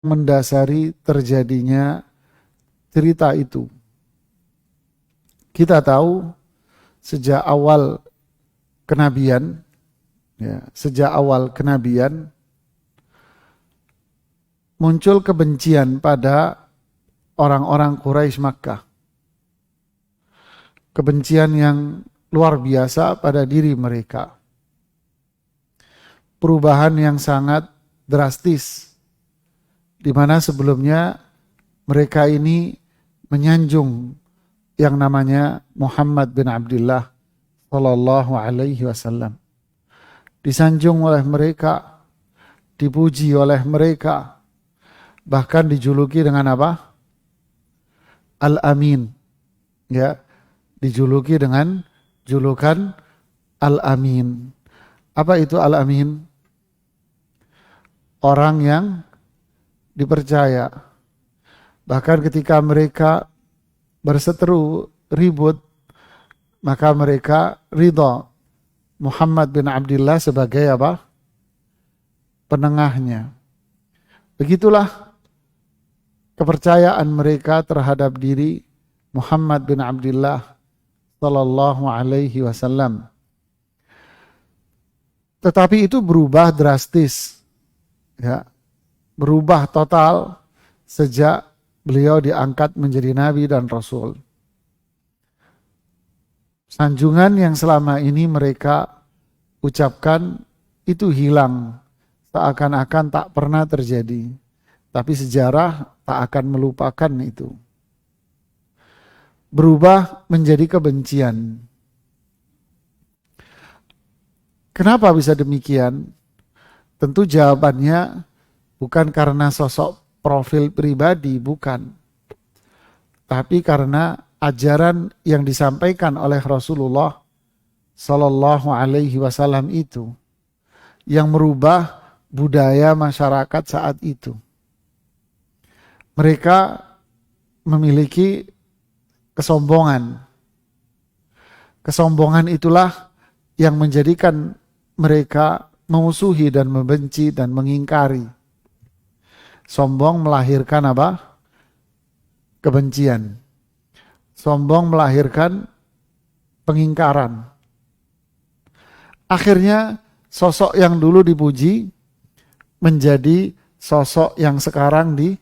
mendasari terjadinya cerita itu. Kita tahu sejak awal kenabian, muncul kebencian pada orang-orang Quraisy Makkah. Kebencian yang luar biasa pada diri mereka. Perubahan yang sangat drastis, di mana sebelumnya mereka ini menyanjung yang namanya Muhammad bin Abdullah sallallahu alaihi wasallam. Disanjung oleh mereka, dipuji oleh mereka, bahkan dijuluki dengan apa? Al-Amin. Ya, dijuluki dengan julukan Al-Amin. Apa itu Al-Amin? Orang yang dipercaya. Bahkan ketika mereka berseteru, ribut, maka mereka ridha Muhammad bin Abdullah sebagai apa? Penengahnya. Begitulah kepercayaan mereka terhadap diri Muhammad bin Abdullah sallallahu alaihi wasallam. Tetapi itu berubah drastis, ya, berubah total sejak beliau diangkat menjadi nabi dan rasul. Sanjungan yang selama ini mereka ucapkan itu hilang, seakan-akan tak pernah terjadi. Tapi sejarah tak akan melupakan itu. Berubah menjadi kebencian. Kenapa bisa demikian? Tentu jawabannya bukan karena sosok profil pribadi, bukan. Tapi karena ajaran yang disampaikan oleh Rasulullah Sallallahu Alaihi Wasallam itu yang merubah budaya masyarakat saat itu. Mereka memiliki kesombongan. Kesombongan itulah yang menjadikan mereka memusuhi dan membenci dan mengingkari. Sombong melahirkan apa? Kebencian. Sombong melahirkan pengingkaran. Akhirnya sosok yang dulu dipuji menjadi sosok yang sekarang dibenci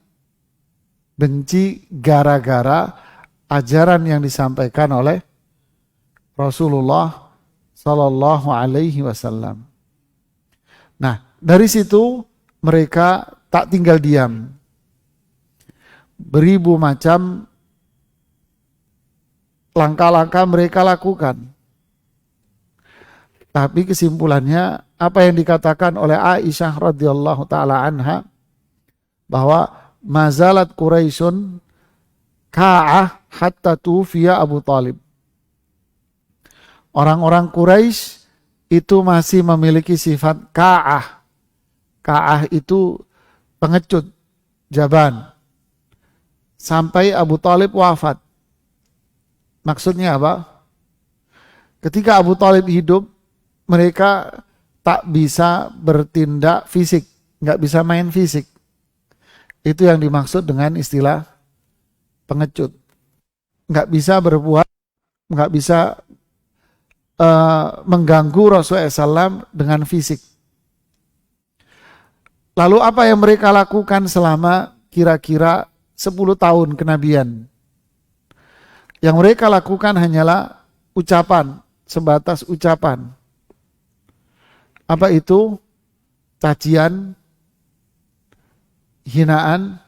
gara-gara ajaran yang disampaikan oleh Rasulullah Sallallahu Alaihi Wasallam. Nah, dari situ mereka tak tinggal diam. Beribu macam langkah-langkah mereka lakukan. Tapi kesimpulannya apa yang dikatakan oleh Aisyah radhiyallahu taala anha, bahwa mazalat Quraisyun ka'ah hatta tufiya Abu Talib. Orang-orang Quraisy itu masih memiliki sifat ka'ah. Ka'ah itu pengecut, jaban. Sampai Abu Talib wafat. Maksudnya apa? Ketika Abu Talib hidup, mereka tak bisa bertindak fisik, nggak bisa main fisik. Itu yang dimaksud dengan istilah pengecut. Nggak bisa berbuat, nggak bisa mengganggu Rasulullah SAW dengan fisik. Lalu apa yang mereka lakukan selama kira-kira 10 tahun kenabian? Yang mereka lakukan hanyalah ucapan, sebatas ucapan. Apa itu? Cacian, hinaan,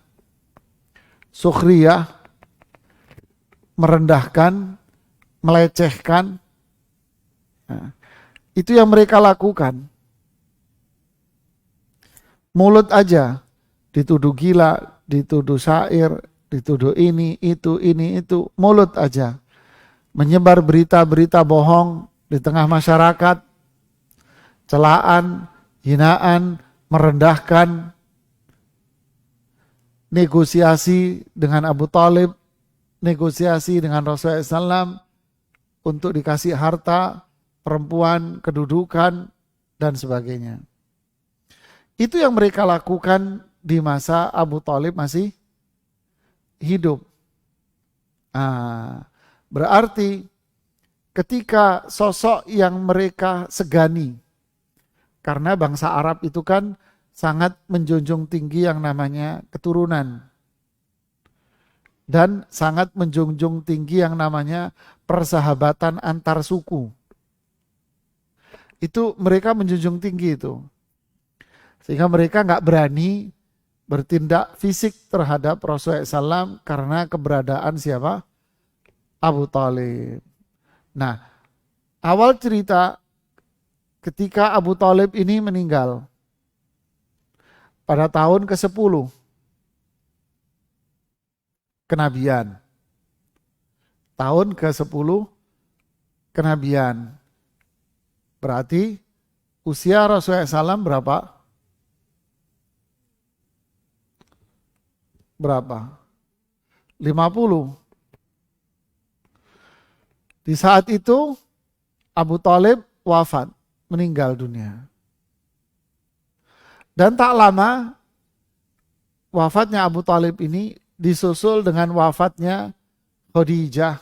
sukhriyah, merendahkan, melecehkan. Nah, itu yang mereka lakukan. Mulut aja dituduh gila, dituduh syair, dituduh ini, itu. Mulut aja. Menyebar berita-berita bohong di tengah masyarakat. Celaan, hinaan, merendahkan. Negosiasi dengan Abu Talib, negosiasi dengan Rasulullah SAW untuk dikasih harta, perempuan, kedudukan, dan sebagainya. Itu yang mereka lakukan di masa Abu Thalib masih hidup. Berarti ketika sosok yang mereka segani, karena bangsa Arab itu kan sangat menjunjung tinggi yang namanya keturunan. Dan sangat menjunjung tinggi yang namanya persahabatan antar suku. Itu mereka menjunjung tinggi itu. Sehingga mereka nggak berani bertindak fisik terhadap Rasulullah SAW karena keberadaan siapa? Abu Thalib. Nah, awal cerita ketika Abu Thalib ini meninggal pada tahun ke-10 kenabian. Tahun ke-10 kenabian. Berarti usia Rasulullah SAW berapa? Berapa? 50. Di saat itu Abu Thalib wafat, meninggal dunia. Dan tak lama wafatnya Abu Thalib ini disusul dengan wafatnya Khadijah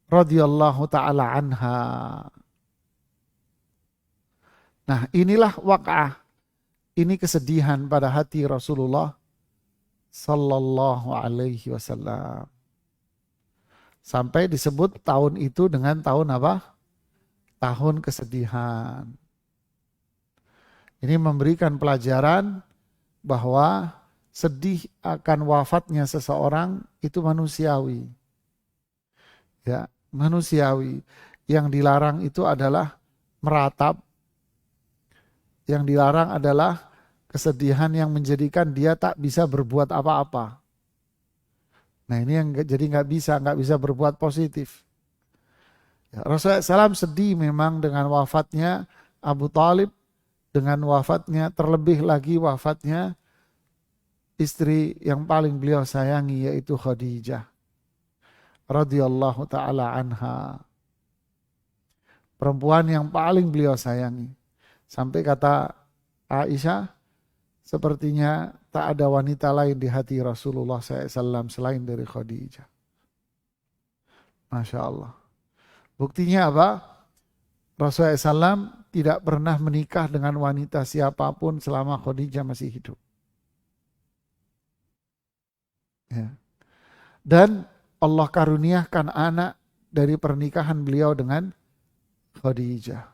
radhiyallahu taala anha. Nah, inilah waqa'ah. Ini kesedihan pada hati Rasulullah sallallahu alaihi wasallam. Sampai disebut tahun itu dengan tahun apa? Tahun kesedihan. Ini memberikan pelajaran bahwa sedih akan wafatnya seseorang itu manusiawi. Ya, manusiawi. Yang dilarang itu adalah meratap. Yang dilarang adalah kesedihan yang menjadikan dia tak bisa berbuat apa-apa. Nah, ini yang jadi nggak bisa berbuat positif. Ya, Rasulullah SAW sedih memang dengan wafatnya Abu Thalib, dengan wafatnya, terlebih lagi wafatnya istri yang paling beliau sayangi, yaitu Khadijah radhiyallahu taala anha. Perempuan yang paling beliau sayangi. Sampai kata Aisyah, sepertinya tak ada wanita lain di hati Rasulullah SAW selain dari Khadijah. Masya Allah. Buktinya apa? Rasulullah SAW tidak pernah menikah dengan wanita siapapun selama Khadijah masih hidup. Ya. Dan Allah karuniakan anak dari pernikahan beliau dengan Khadijah.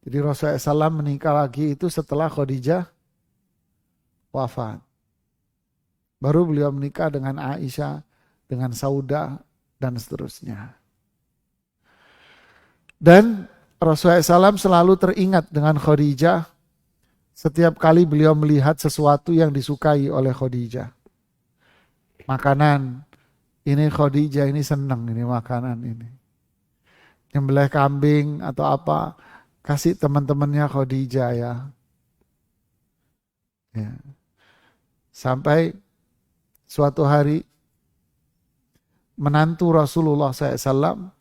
Jadi Rasulullah SAW menikah lagi itu setelah Khadijah wafat. Baru beliau menikah dengan Aisyah, dengan Saudah, dan seterusnya. Dan Rasulullah SAW selalu teringat dengan Khadijah setiap kali beliau melihat sesuatu yang disukai oleh Khadijah. Makanan, ini Khadijah ini senang ini makanan ini. Nyembelih kambing atau apa, kasih teman-temannya Khadijah ya. Sampai suatu hari menantu Rasulullah SAW,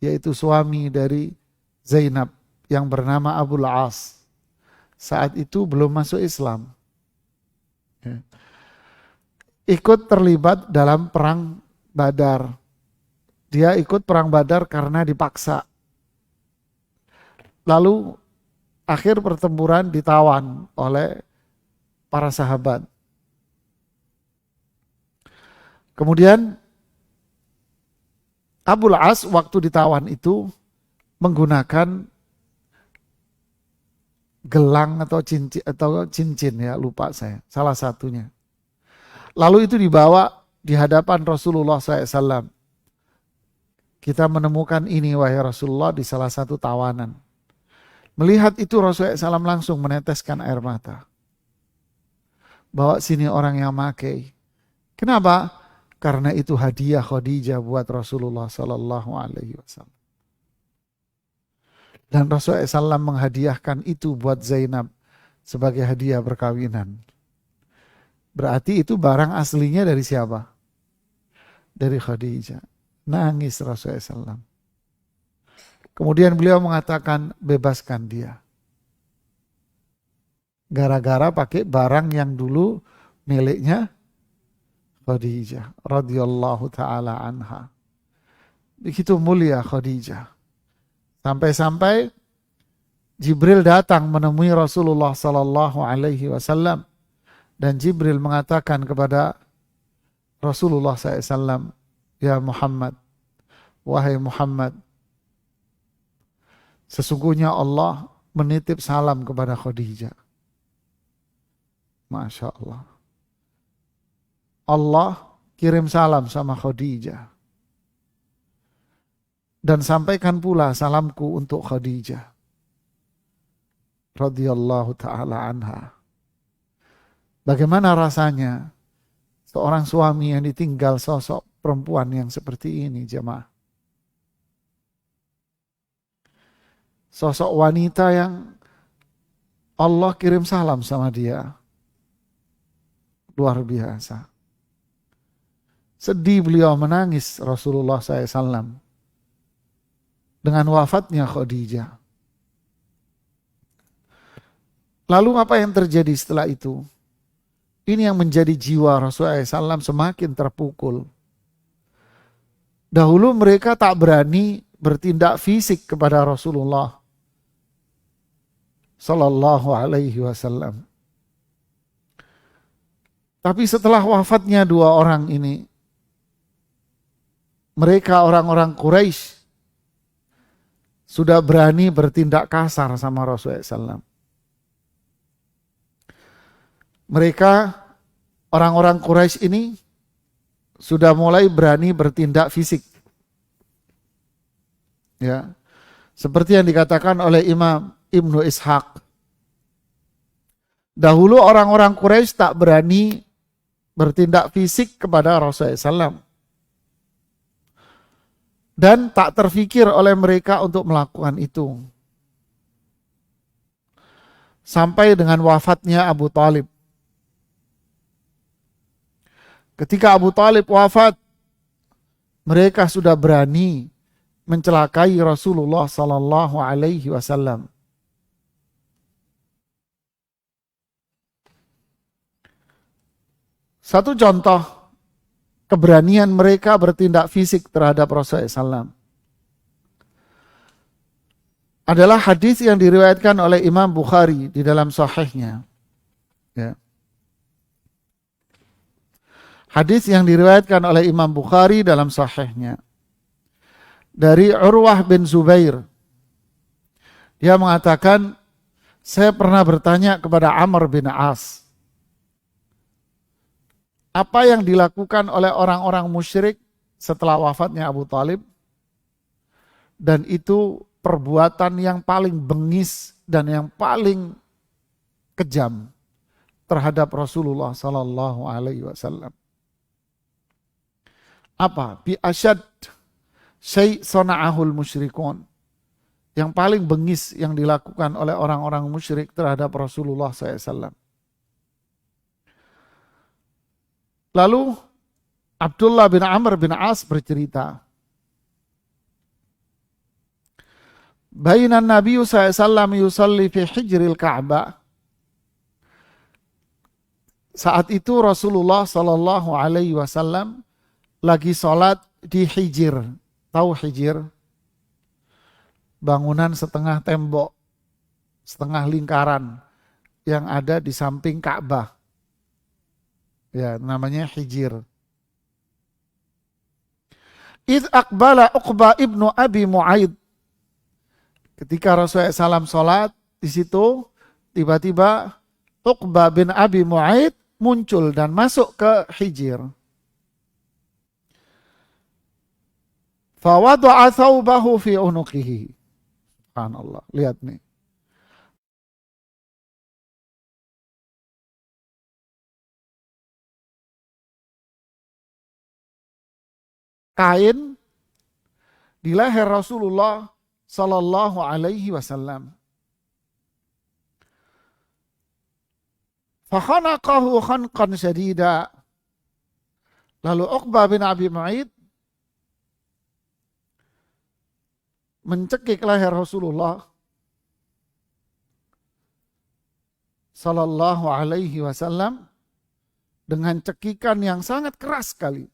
yaitu suami dari Zainab yang bernama Abul As, saat itu belum masuk Islam, ikut terlibat dalam perang Badar. Dia ikut perang Badar karena dipaksa. Lalu akhir pertempuran ditawan oleh para sahabat. Kemudian Abul As waktu ditawan itu menggunakan gelang atau cincin ya, lupa saya, salah satunya. Lalu itu dibawa di hadapan Rasulullah SAW. Kita menemukan ini wahai Rasulullah di salah satu tawanan. Melihat itu Rasulullah SAW langsung meneteskan air mata. Bawa sini orang yang makai. Kenapa? Karena itu hadiah Khadijah buat Rasulullah SAW. Dan Rasulullah SAW menghadiahkan itu buat Zainab sebagai hadiah perkawinan. Berarti itu barang aslinya dari siapa? Dari Khadijah. Nangis Rasulullah SAW. Kemudian beliau mengatakan, bebaskan dia. Gara-gara pakai barang yang dulu miliknya Khadijah radhiyallahu taala anha. Begitu mulia Khadijah. Sampai-sampai Jibril datang menemui Rasulullah sallallahu alaihi wasallam dan Jibril mengatakan kepada Rasulullah SAW, ya Muhammad, wahai Muhammad, sesungguhnya Allah menitip salam kepada Khadijah. Masya Allah. Allah kirim salam sama Khadijah. Dan sampaikan pula salamku untuk Khadijah radhiyallahu ta'ala anha. Bagaimana rasanya seorang suami yang ditinggal sosok perempuan yang seperti ini, jemaah? Sosok wanita yang Allah kirim salam sama dia. Luar biasa. Sedih beliau, menangis Rasulullah SAW dengan wafatnya Khadijah. Lalu apa yang terjadi setelah itu? Ini yang menjadi jiwa Rasulullah SAW semakin terpukul. Dahulu mereka tak berani bertindak fisik kepada Rasulullah Sallallahu Alaihi Wasallam. Tapi setelah wafatnya dua orang ini, mereka orang-orang Quraisy sudah berani bertindak kasar sama Rasulullah SAW. Mereka orang-orang Quraisy ini sudah mulai berani bertindak fisik. Ya. Seperti yang dikatakan oleh Imam Ibnu Ishaq. Dahulu orang-orang Quraisy tak berani bertindak fisik kepada Rasulullah SAW. Dan tak terfikir oleh mereka untuk melakukan itu. Sampai dengan wafatnya Abu Thalib. Ketika Abu Thalib wafat, mereka sudah berani mencelakai Rasulullah Sallallahu Alaihi Wasallam. Satu contoh keberanian mereka bertindak fisik terhadap Rasulullah SAW adalah hadis yang diriwayatkan oleh Imam Bukhari di dalam sahihnya. Ya. Hadis yang diriwayatkan oleh Imam Bukhari dalam sahihnya dari Urwah bin Zubair. Dia mengatakan, saya pernah bertanya kepada Amr bin As, apa yang dilakukan oleh orang-orang musyrik setelah wafatnya Abu Thalib? Dan itu perbuatan yang paling bengis dan yang paling kejam terhadap Rasulullah Sallallahu Alaihi Wasallam. Apa? Bi asyad syai' sana'ahul musyrikun. Yang paling bengis yang dilakukan oleh orang-orang musyrik terhadap Rasulullah SAW. Lalu Abdullah bin Amr bin As bercerita, Bainan Nabi SAW yusalli fi hijril Ka'bah. Saat itu Rasulullah Sallallahu Alaihi Wasallam lagi sholat di hijir. Tahu hijir? Bangunan setengah tembok, setengah lingkaran yang ada di samping Ka'bah. Ya, namanya hijir. Idh aqbala Uqbah ibnu Abi Mu'aid. Ketika Rasulullah SAW sholat, di situ tiba-tiba Uqbah bin Abi Mu'aid muncul dan masuk ke hijir. Fawadu'a thawbahu fi unuqihi. Subhanallah, lihat nih. Kain di leher Rasulullah Sallallahu Alaihi Wasallam. Fakhanaqahu khanqan syadida. Lalu Uqbah bin Abi Mu'aid mencekik leher Rasulullah Sallallahu Alaihi Wasallam dengan cekikan yang sangat keras sekali.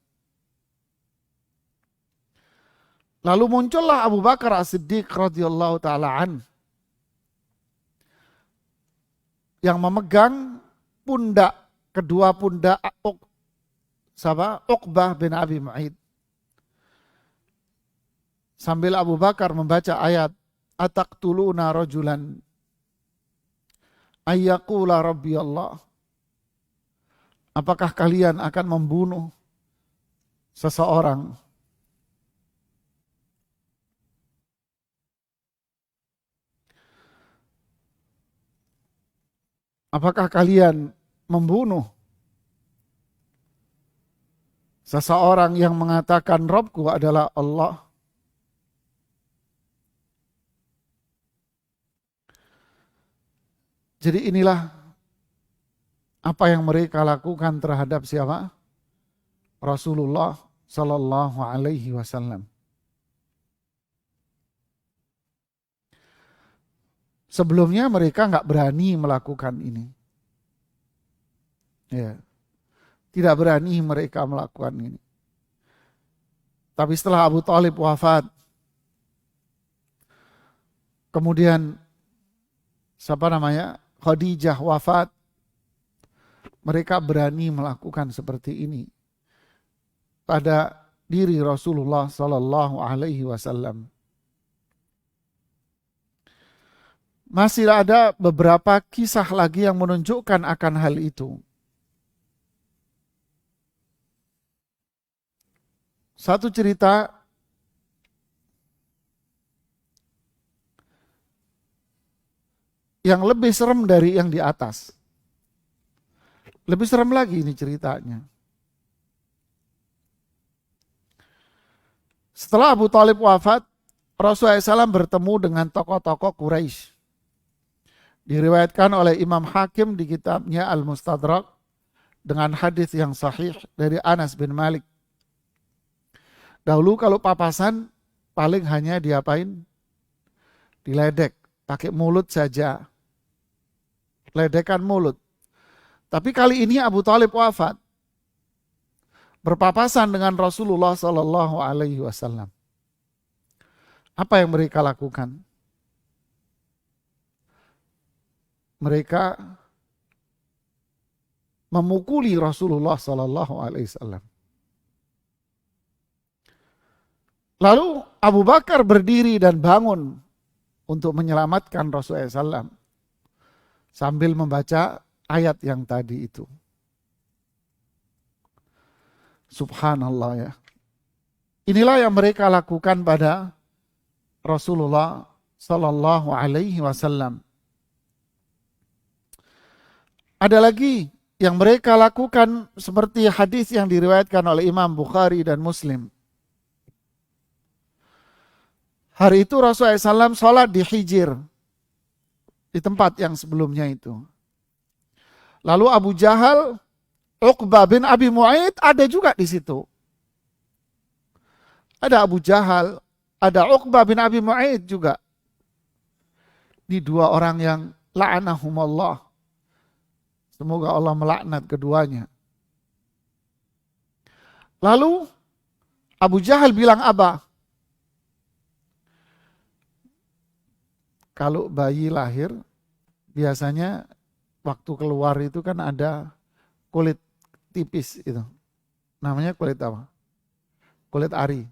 Lalu muncullah Abu Bakar As-Siddiq radhiyallahu taala an yang memegang kedua pundak Uqbah bin Abi Mu'aid. Sambil Abu Bakar membaca ayat ataqtuluna rajulan ayyaqula rabbi Allah. Apakah kalian akan membunuh seseorang Apakah kalian membunuh seseorang yang mengatakan Rabbku adalah Allah? Jadi inilah apa yang mereka lakukan terhadap siapa? Rasulullah Sallallahu Alaihi Wasallam. Sebelumnya mereka nggak berani melakukan ini. Ya, tidak berani mereka melakukan ini. Tapi setelah Abu Thalib wafat, kemudian Khadijah wafat, mereka berani melakukan seperti ini pada diri Rasulullah Sallallahu Alaihi Wasallam. Masih ada beberapa kisah lagi yang menunjukkan akan hal itu. Satu cerita yang lebih serem dari yang di atas. Lebih serem lagi ini ceritanya. Setelah Abu Thalib wafat, Rasulullah SAW bertemu dengan tokoh-tokoh Quraisy. Diriwayatkan oleh Imam Hakim di kitabnya Al-Mustadrak dengan hadis yang sahih dari Anas bin Malik. Dahulu kalau papasan paling hanya diapain? Diledek, pakai mulut saja. Ledekan mulut. Tapi kali ini Abu Thalib wafat. Berpapasan dengan Rasulullah Sallallahu Alaihi Wasallam. Apa yang mereka lakukan? Mereka memukuli Rasulullah Sallallahu Alaihi Wasallam. Lalu Abu Bakar berdiri dan bangun untuk menyelamatkan Rasulullah SAW sambil membaca ayat yang tadi itu. Subhanallah ya. Inilah yang mereka lakukan pada Rasulullah Sallallahu Alaihi Wasallam. Ada lagi yang mereka lakukan seperti hadis yang diriwayatkan oleh Imam Bukhari dan Muslim. Hari itu Rasulullah SAW sholat di Hijir, di tempat yang sebelumnya itu. Lalu Abu Jahal, Uqbah bin Abi Mu'aid ada juga di situ. Ada Abu Jahal, ada Uqbah bin Abi Mu'aid juga. Di dua orang yang la'anahumullah. Semoga Allah melaknat keduanya. Lalu Abu Jahal bilang apa? Kalau bayi lahir, biasanya waktu keluar itu kan ada kulit tipis itu. Namanya kulit apa? Kulit ari.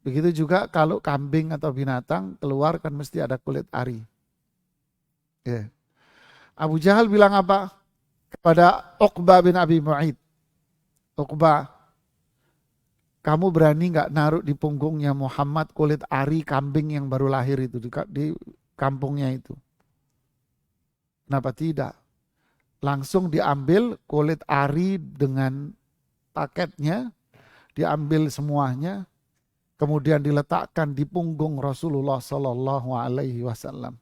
Begitu juga kalau kambing atau binatang keluar kan mesti ada kulit ari. Ya. Abu Jahal bilang apa? Kepada Uqbah bin Abi Mu'aid. Uqbah, kamu berani gak naruh di punggungnya Muhammad kulit ari kambing yang baru lahir itu di kampungnya itu? Kenapa tidak? Langsung diambil kulit ari dengan paketnya, diambil semuanya, kemudian diletakkan di punggung Rasulullah Sallallahu Alaihi Wasallam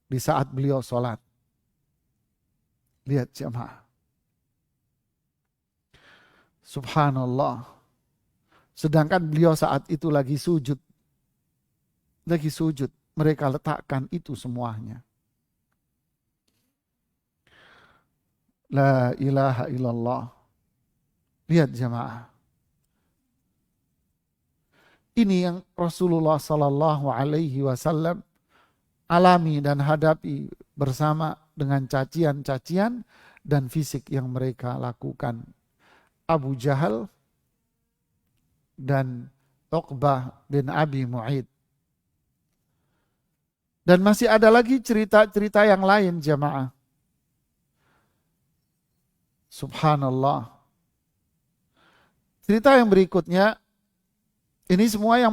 di saat beliau sholat. Lihat jemaah. Subhanallah. Sedangkan beliau saat itu lagi sujud. Lagi sujud. Mereka letakkan itu semuanya. La ilaha illallah. Lihat jamaah. Ini yang Rasulullah Sallallahu Alaihi Wasallam alami dan hadapi bersama dengan cacian-cacian dan fisik yang mereka lakukan. Abu Jahal dan Uqbah bin Abi Mu'aid. Dan masih ada lagi cerita-cerita yang lain jamaah. Subhanallah. Cerita yang berikutnya, ini semua yang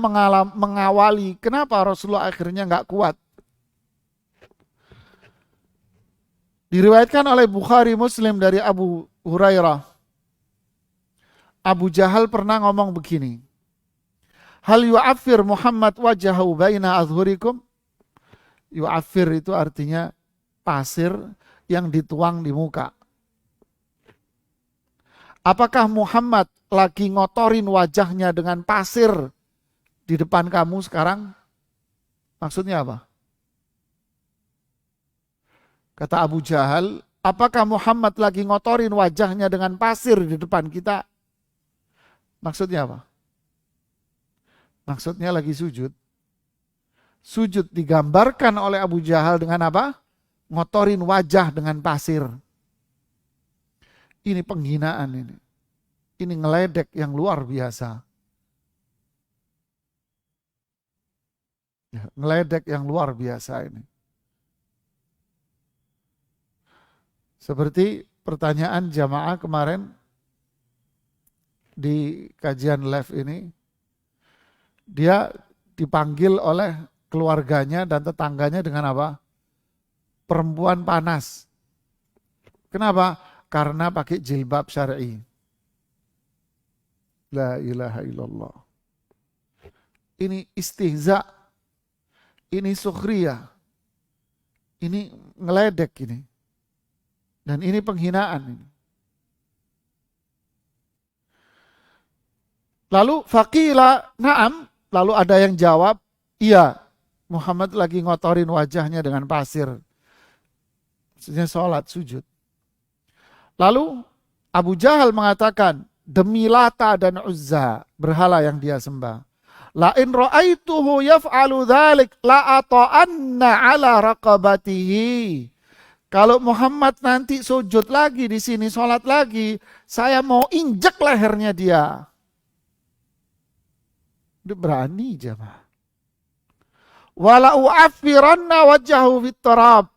mengawali kenapa Rasulullah akhirnya nggak kuat. Diriwayatkan oleh Bukhari Muslim dari Abu Hurairah. Abu Jahal pernah ngomong begini. Hal yu'affir Muhammad wajahu baina azhurikum? Yu'affir itu artinya pasir yang dituang di muka. Apakah Muhammad lagi ngotorin wajahnya dengan pasir di depan kamu sekarang? Maksudnya apa? Kata Abu Jahal, apakah Muhammad lagi ngotorin wajahnya dengan pasir di depan kita? Maksudnya apa? Maksudnya lagi sujud. Sujud digambarkan oleh Abu Jahal dengan apa? Ngotorin wajah dengan pasir. Ini penghinaan ini. Ini ngeledek yang luar biasa. Ya, ngeledek yang luar biasa ini. Seperti pertanyaan jamaah kemarin di kajian live ini. Dia dipanggil oleh keluarganya dan tetangganya dengan apa? Perempuan panas. Kenapa? Karena pakai jilbab syar'i. La ilaha illallah. Ini istihza. Ini sukhriyah. Ini ngeledek ini. Dan ini penghinaan ini. Lalu faqila na'am. Lalu ada yang jawab, iya, Muhammad lagi ngotorin wajahnya dengan pasir. Maksudnya sholat, sujud. Lalu Abu Jahal mengatakan, demi Lata dan Uzza, berhala yang dia sembah. La in ra'aituhu yaf'alu dhalik la ata'anna ala raqabatihi. Kalau Muhammad nanti sujud lagi di sini, sholat lagi, saya mau injek lehernya dia. Dia berani jemaah. Wala u'affiranna wajhahu fit turab.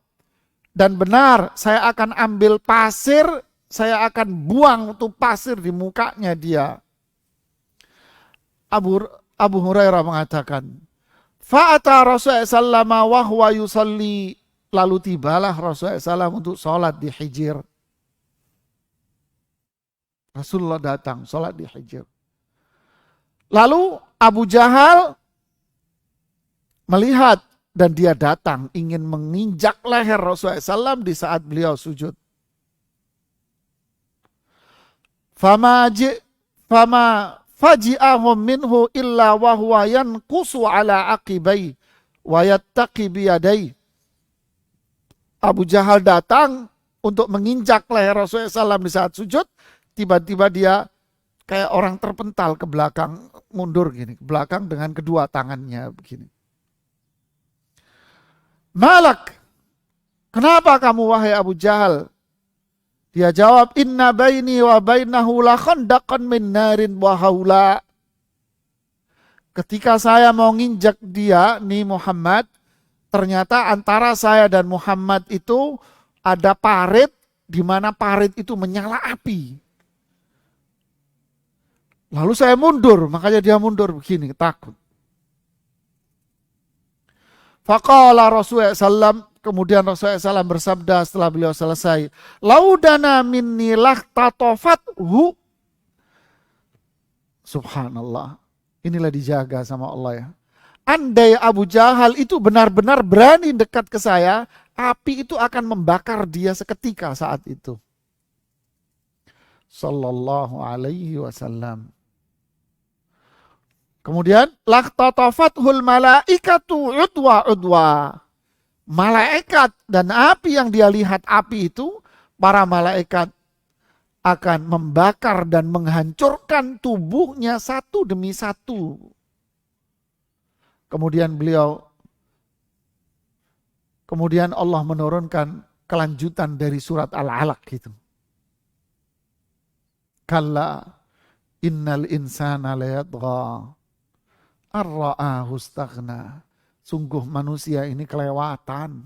Dan benar, saya akan ambil pasir, saya akan buang tuh pasir di mukanya dia. Abu Hurairah mengatakan, fa'ata Rasulullah sallallahu wa huwa yusalli, lalu tibalah Rasulullah sallallahu untuk sholat di Hijr. Rasulullah datang sholat di Hijr. Lalu Abu Jahal melihat dan dia datang ingin menginjak leher Rasulullah SAW di saat beliau sujud. Fama faji'ahum minhu illa wa huwa yanqusu ala aqibai wa yattaqi biyadai. Abu Jahal datang untuk menginjak leher Rasulullah SAW di saat sujud, tiba-tiba dia kayak orang terpental ke belakang, mundur gini, ke belakang dengan kedua tangannya begini. Malak, kenapa kamu wahai Abu Jahal? Dia jawab, inna baini wa bainahu la khandaqan min narin wa haula. Ketika saya mau nginjak dia, nih Muhammad, ternyata antara saya dan Muhammad itu ada parit, di mana parit itu menyala api. Lalu saya mundur, makanya dia mundur begini, takut. Faqala Rasulullah SAW, kemudian Rasulullah SAW bersabda setelah beliau selesai, laudana minni lahtatofathu. Subhanallah, inilah dijaga sama Allah ya. Andai Abu Jahal itu benar-benar berani dekat ke saya, api itu akan membakar dia seketika saat itu. Sallallahu alaihi wasallam. Kemudian lahtatafathul malaikatu udwa. Malaikat dan api yang dia lihat api itu para malaikat akan membakar dan menghancurkan tubuhnya satu demi satu. Kemudian Allah menurunkan kelanjutan dari surat Al-Alaq gitu. Kalla innal insana layadgha ar-ra'ahu istaghna. Sungguh manusia ini kelewatan.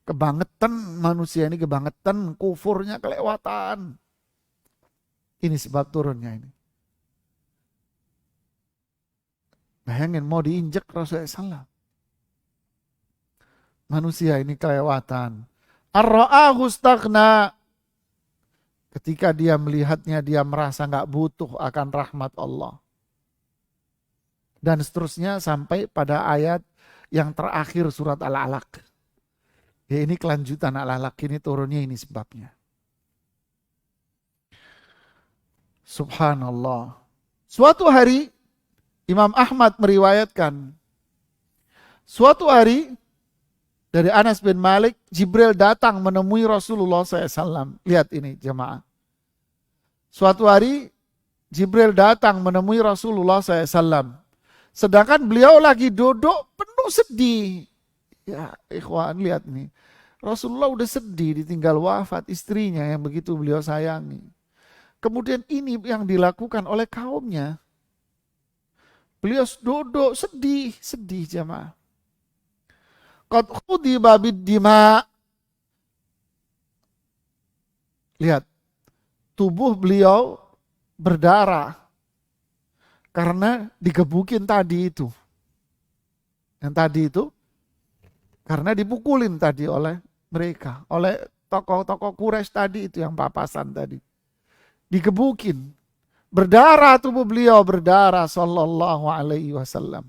Kebangetan manusia ini kebangetan, kufurnya kelewatan. Ini sebab turunnya ini. Bayangin mau diinjek Rasulullah SAW. Manusia ini kelewatan. Ar-ra'ahu istaghna. Ketika dia melihatnya, dia merasa gak butuh akan rahmat Allah. Dan seterusnya sampai pada ayat yang terakhir surat Al-Alaq. Ya, ini kelanjutan Al-Alaq, ini turunnya ini sebabnya. Subhanallah. Suatu hari Imam Ahmad meriwayatkan, suatu hari dari Anas bin Malik, Jibril datang menemui Rasulullah SAW. Lihat ini jemaah. Suatu hari Jibril datang menemui Rasulullah SAW. Sedangkan beliau lagi duduk penuh sedih. Ya ikhwan, lihat nih. Rasulullah udah sedih ditinggal wafat istrinya yang begitu beliau sayangi. Kemudian ini yang dilakukan oleh kaumnya. Beliau duduk sedih jemaah. Qad khudiba bid-dima. Lihat, tubuh beliau berdarah karena digebukin tadi itu. Yang tadi itu karena dipukulin tadi oleh mereka, oleh tokoh-tokoh Quraisy tadi itu yang papasan tadi. Digebukin. Berdarah tubuh beliau, berdarah sallallahu alaihi wasallam.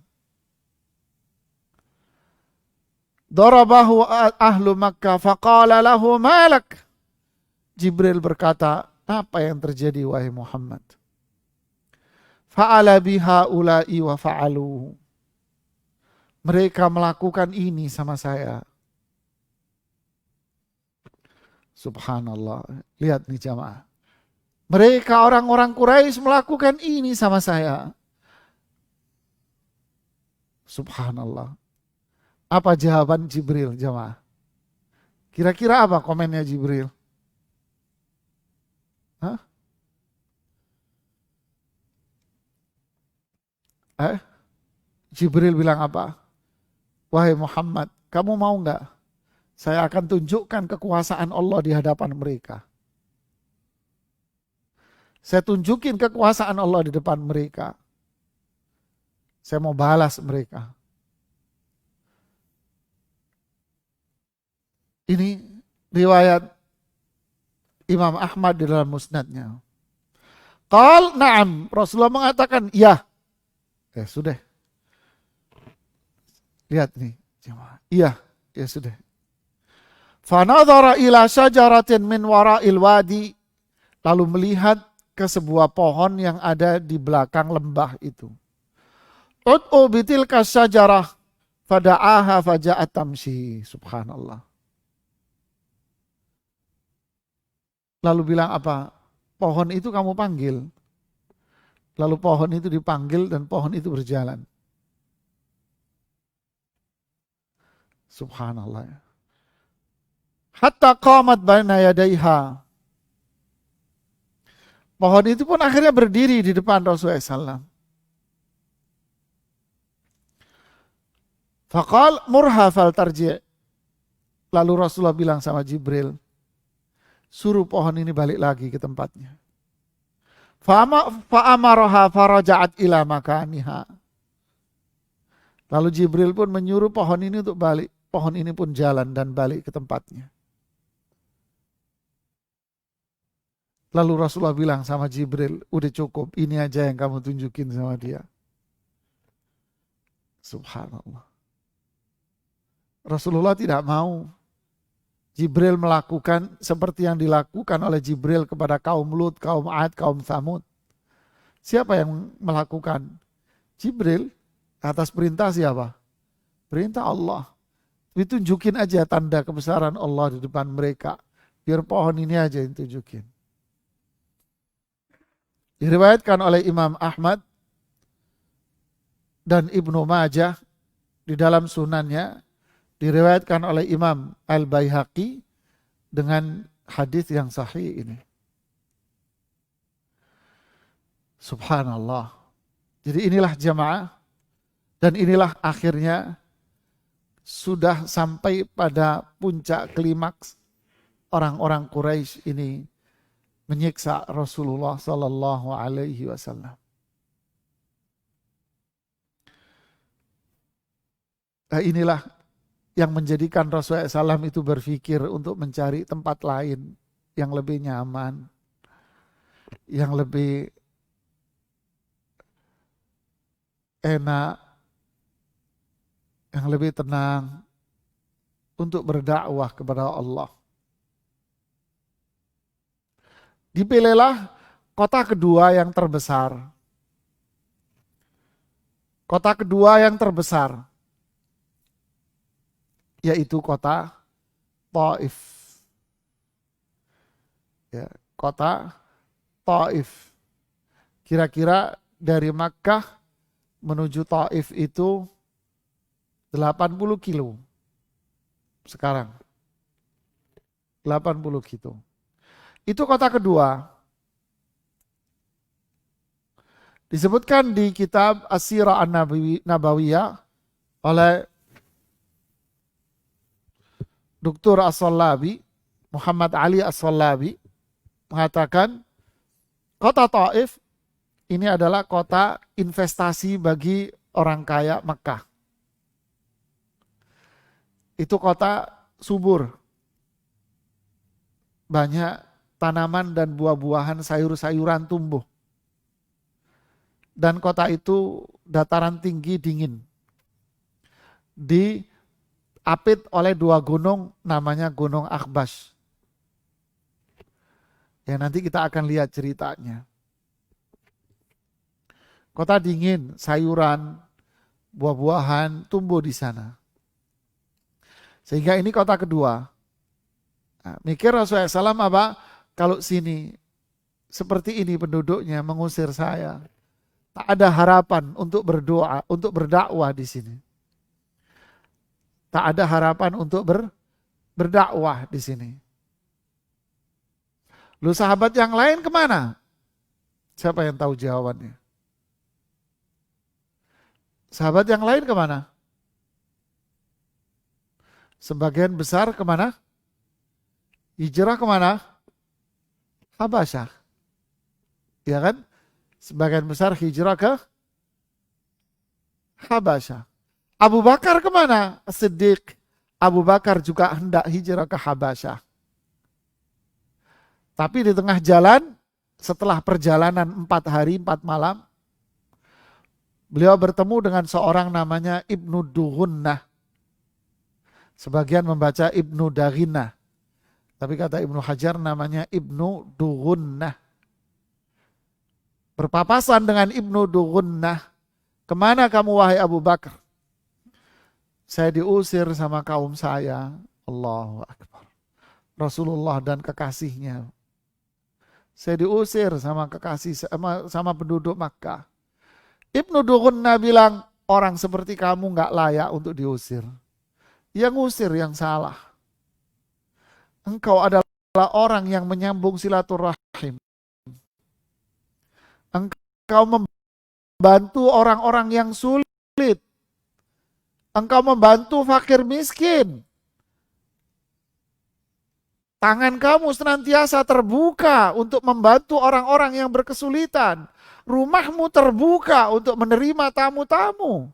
Darabahu ahlu Makkah faqala lahu malak. Jibril berkata, apa yang terjadi wahai Muhammad? Fa'ala biha ulai wa fa'aluhu. Mereka melakukan ini sama saya. Subhanallah. Lihat nih jamaah. Mereka orang-orang Quraisy melakukan ini sama saya. Subhanallah. Apa jawaban Jibril jamaah? Kira-kira apa komennya Jibril? Hah? Jibril bilang apa? Wahai Muhammad, kamu mau enggak? Saya akan tunjukkan kekuasaan Allah di hadapan mereka. Saya tunjukin kekuasaan Allah di depan mereka. Saya mau balas mereka. Ini riwayat Imam Ahmad di dalam musnadnya. Qal na'am. Rasulullah mengatakan, ya. Sudah. Lihat nih. Iya, ya sudah. Fanadhara ila syajaratin min wara'il wadi. Lalu melihat ke sebuah pohon yang ada di belakang lembah itu. Ud'u bitilka syajarah fada'aha faja'at tamshi. Subhanallah. Lalu bilang apa? Pohon itu kamu panggil. Lalu pohon itu dipanggil dan pohon itu berjalan. Subhanallah. Hatta qamat baina yadaiha. Pohon itu pun akhirnya berdiri di depan Rasulullah SAW. Faqal murha fal tarji'. Lalu Rasulullah bilang sama Jibril, suruh pohon ini balik lagi ke tempatnya. Fa'amaraha faraja'at ila makaniha. Lalu Jibril pun menyuruh pohon ini untuk balik. Pohon ini pun jalan dan balik ke tempatnya. Lalu Rasulullah bilang sama Jibril, udah cukup, ini aja yang kamu tunjukin sama dia. Subhanallah. Rasulullah tidak mau Jibril melakukan seperti yang dilakukan oleh Jibril kepada kaum Lut, kaum Ad, kaum Tsamud. Siapa yang melakukan? Jibril. Atas perintah siapa? Perintah Allah. Ditunjukin aja tanda kebesaran Allah di depan mereka. Biar pohon ini aja yang tunjukin. Diriwayatkan oleh Imam Ahmad dan Ibnu Majah di dalam sunannya, diriwayatkan oleh Imam Al-Baihaqi dengan hadis yang sahih ini. Subhanallah. Jadi inilah jamaah, dan inilah akhirnya sudah sampai pada puncak klimaks orang-orang Quraisy ini menyiksa Rasulullah Sallallahu Alaihi Wasallam. Nah, inilah yang menjadikan Rasulullah SAW itu berpikir untuk mencari tempat lain yang lebih nyaman, yang lebih enak, yang lebih tenang untuk berdakwah kepada Allah. Dipilihlah kota kedua yang terbesar. Kota kedua yang terbesar, yaitu kota Taif. Ya, kota Taif. Kira-kira dari Makkah menuju Taif itu 80 kilo. Sekarang 80 kilo. Itu kota kedua. Disebutkan di kitab As-Sirah An-Nabawiyah oleh Dr. As-Sallabi, Muhammad Ali As-Sallabi, mengatakan kota Taif ini adalah kota investasi bagi orang kaya Mekah. Itu kota subur. Banyak tanaman dan buah-buahan, sayur-sayuran tumbuh. Dan kota itu dataran tinggi dingin. Diapit oleh dua gunung namanya Gunung Akhbash. Ya, nanti kita akan lihat ceritanya. Kota dingin, sayuran, buah-buahan tumbuh di sana. Sehingga ini kota kedua. Nah, mikir Rasulullah SAW apa? Kalau sini seperti ini penduduknya mengusir saya, tak ada harapan untuk berdoa, untuk berdakwah di sini. Tak ada harapan untuk berdakwah di sini. Lu sahabat yang lain kemana? Siapa yang tahu jawabannya? Sahabat yang lain kemana? Sebagian besar kemana? Hijrah kemana? Habasyah. Ya kan? Sebagian besar hijrah ke Habasyah. Abu Bakar kemana? Siddiq. Abu Bakar juga hendak hijrah ke Habasyah. Tapi di tengah jalan, setelah perjalanan 4 hari 4 malam, beliau bertemu dengan seorang namanya Ibnu Dughunnah. Sebagian membaca Ibnu Daghinah. Tapi kata Ibnu Hajar namanya Ibnu Dughunnah. Berpapasan dengan Ibnu Dughunnah. Kemana kamu wahai Abu Bakar? Saya diusir sama kaum saya. Allahu Akbar. Rasulullah dan kekasihnya. Saya diusir sama kekasih, sama penduduk Makkah. Ibnu Dughunnah bilang, orang seperti kamu gak layak untuk diusir. Yang ngusir yang salah. Engkau adalah orang yang menyambung silaturahim. Engkau membantu orang-orang yang sulit. Engkau membantu fakir miskin. Tangan kamu senantiasa terbuka untuk membantu orang-orang yang berkesulitan. Rumahmu terbuka untuk menerima tamu-tamu.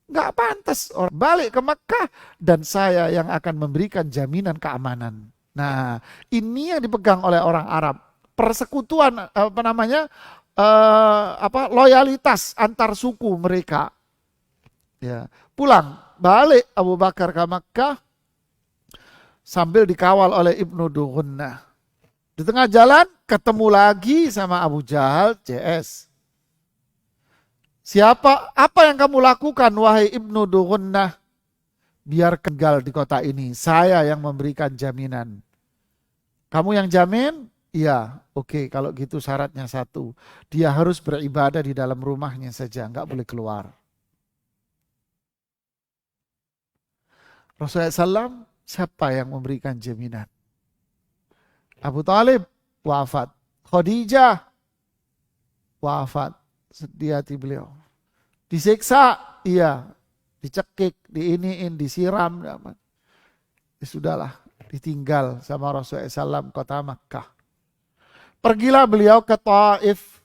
Gak pantas orang balik ke Mekah dan saya yang akan memberikan jaminan keamanan. Nah, ini yang dipegang oleh orang Arab. Persekutuan loyalitas antar suku mereka. Ya, pulang balik Abu Bakar ke Mekah sambil dikawal oleh Ibnu Dughunnah. Di tengah jalan ketemu lagi sama Abu Jahal CS. Apa yang kamu lakukan wahai Ibnu Dughunnah? Biar tinggal di kota ini, saya yang memberikan jaminan. Kamu yang jamin? Iya, oke. Kalau gitu syaratnya satu. Dia harus beribadah di dalam rumahnya saja, nggak boleh keluar. Rasulullah SAW, siapa yang memberikan jaminan? Abu Talib wafat. Khadijah wafat. Sedih hati beliau. Disiksa, iya. Dicekik, diiniin, disiram. Ya sudahlah, ditinggal sama Rasulullah SAW kota Makkah. Pergilah beliau ke Taif.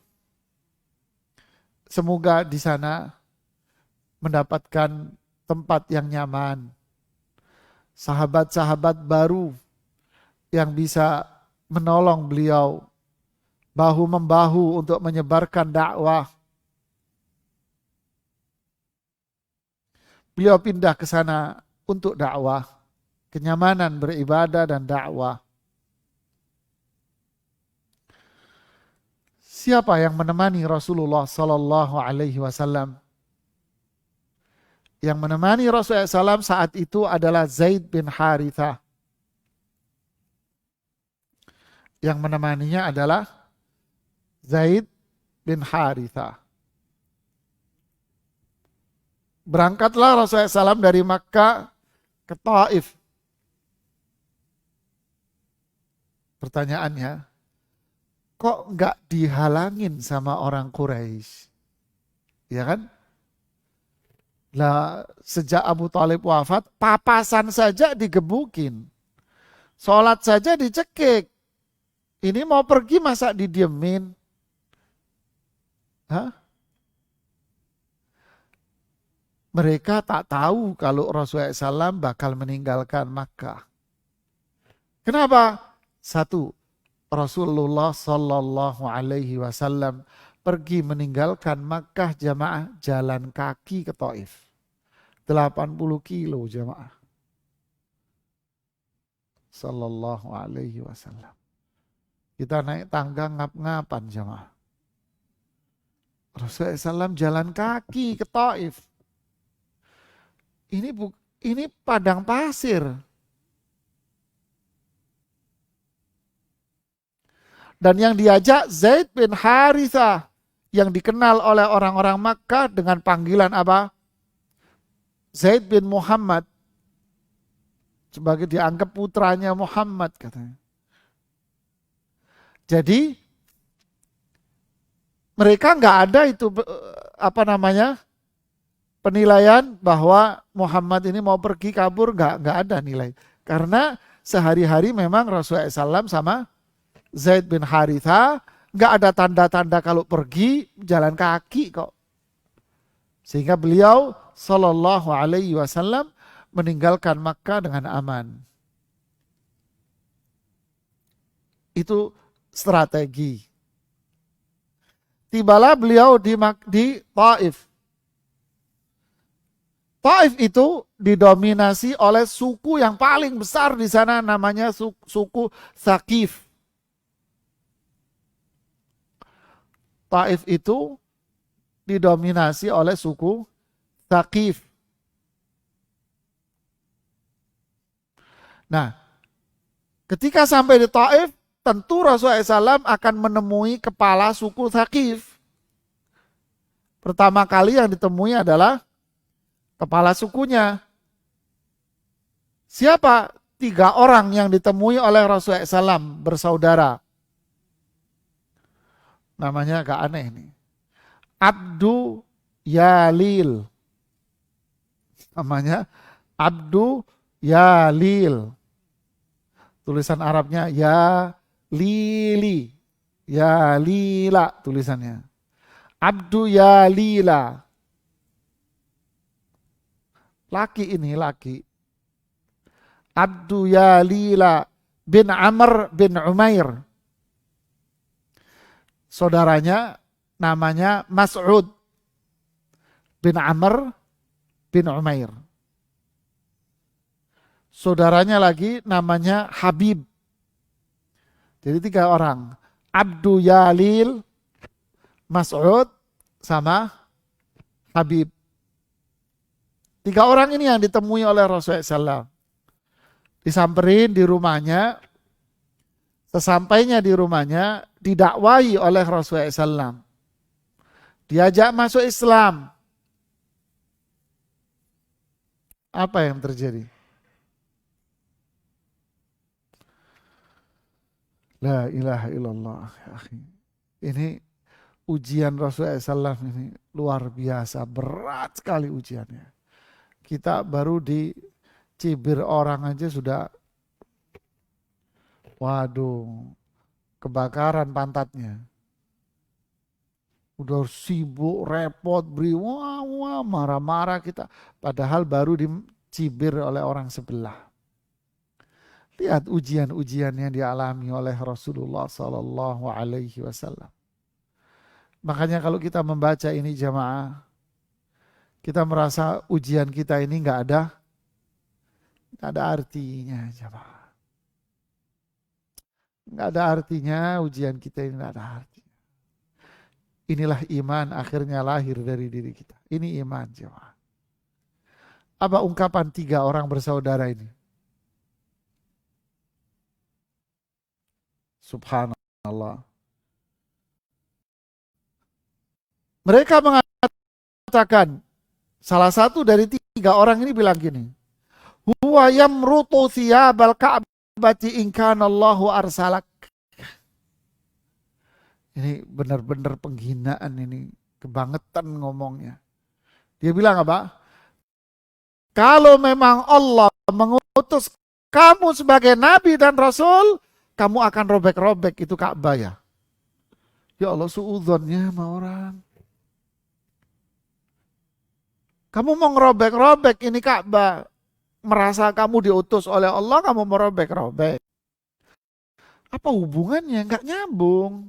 Semoga di sana mendapatkan tempat yang nyaman. Sahabat-sahabat baru yang bisa menolong beliau bahu-membahu untuk menyebarkan dakwah. Beliau pindah ke sana untuk dakwah, kenyamanan beribadah dan dakwah. Siapa yang menemani Rasulullah Sallallahu Alaihi Wasallam? Yang menemani Rasulullah SAW saat itu adalah Zaid bin Harithah. Yang menemaninya adalah Zaid bin Harithah. Berangkatlah Rasulullah SAW dari Makkah ke Taif. Pertanyaannya, kok nggak dihalangin sama orang Quraisy? Ya kan? Lah, sejak Abu Talib wafat, papasan saja digebukin. Sholat saja dicekik. Ini mau pergi masa didiemin? Hah? Mereka tak tahu kalau Rasulullah SAW bakal meninggalkan Makkah. Kenapa? Satu, Rasulullah Sallallahu Alaihi Wasallam pergi meninggalkan Makkah jamaah jalan kaki ke Taif. 80 kilo jamaah. Sallallahu Alaihi Wasallam. Kita naik tangga ngap-ngapan jamaah. Rasulullah SAW jalan kaki ke Taif. Ini padang pasir. Dan yang diajak Zaid bin Harithah yang dikenal oleh orang-orang Makkah dengan panggilan apa? Zaid bin Muhammad. Sebagai dianggap putranya Muhammad katanya. Jadi mereka nggak ada itu penilaian bahwa Muhammad ini mau pergi kabur, nggak ada nilai. Karena sehari-hari memang Rasulullah SAW sama Zaid bin Haritha nggak ada tanda-tanda kalau pergi jalan kaki kok. Sehingga beliau Sallallahu Alaihi Wasallam meninggalkan Makkah dengan aman. Itu strategi. Tibalah beliau di Taif. Taif itu didominasi oleh suku yang paling besar di sana, namanya suku Thaqif. Taif itu didominasi oleh suku Thaqif. Nah, ketika sampai di Taif, tentu Rasulullah SAW akan menemui kepala suku Thaqif. Pertama kali yang ditemui adalah kepala sukunya. Siapa? 3 orang yang ditemui oleh Rasulullah SAW bersaudara. Namanya agak aneh nih. Abdu Yalil. Namanya Abdu Yalil. Tulisan Arabnya ya lili. Ya lila tulisannya. Abdu Yalila. Laki ini laki. Abdu Yalila bin Amr bin Umair. Saudaranya namanya Mas'ud bin Amr bin Umair. Saudaranya lagi namanya Habib. Jadi 3 orang. Abdu Yalil, Mas'ud, sama Habib. 3 orang ini yang ditemui oleh Rasulullah SAW. Disamperin di rumahnya. Sesampainya di rumahnya, didakwai oleh Rasulullah SAW. Diajak masuk Islam. Apa yang terjadi? La ilaha illallah. Ya akhi. Ini ujian Rasulullah SAW ini luar biasa. Berat sekali ujiannya. Kita baru dicibir orang aja sudah, waduh, kebakaran pantatnya. Udah sibuk, repot, beri, wah, wah, marah-marah kita. Padahal baru dicibir oleh orang sebelah. Lihat ujian-ujian yang dialami oleh Rasulullah Sallallahu Alaihi Wasallam. Makanya kalau kita membaca ini jamaah, kita merasa ujian kita ini nggak ada artinya jamaah. Nggak ada artinya ujian kita ini, nggak ada arti. Inilah iman akhirnya lahir dari diri kita. Ini iman jemaah. Apa ungkapan 3 orang bersaudara ini? Subhanallah. Mereka mengatakan, salah satu dari 3 orang ini bilang gini, huwa yamrutu thiyabal ka'bati in kana Allahu arsalak. Ini benar-benar penghinaan ini, kebangetan ngomongnya. Dia bilang apa? Kalau memang Allah mengutus kamu sebagai nabi dan rasul, kamu akan robek-robek itu Ka'bah ya. Ya Allah, suudzonnya sama orang. Kamu mau ngerobek-robek ini Ka'bah. Merasa kamu diutus oleh Allah, kamu merobek-robek. Apa hubungannya? Enggak nyambung.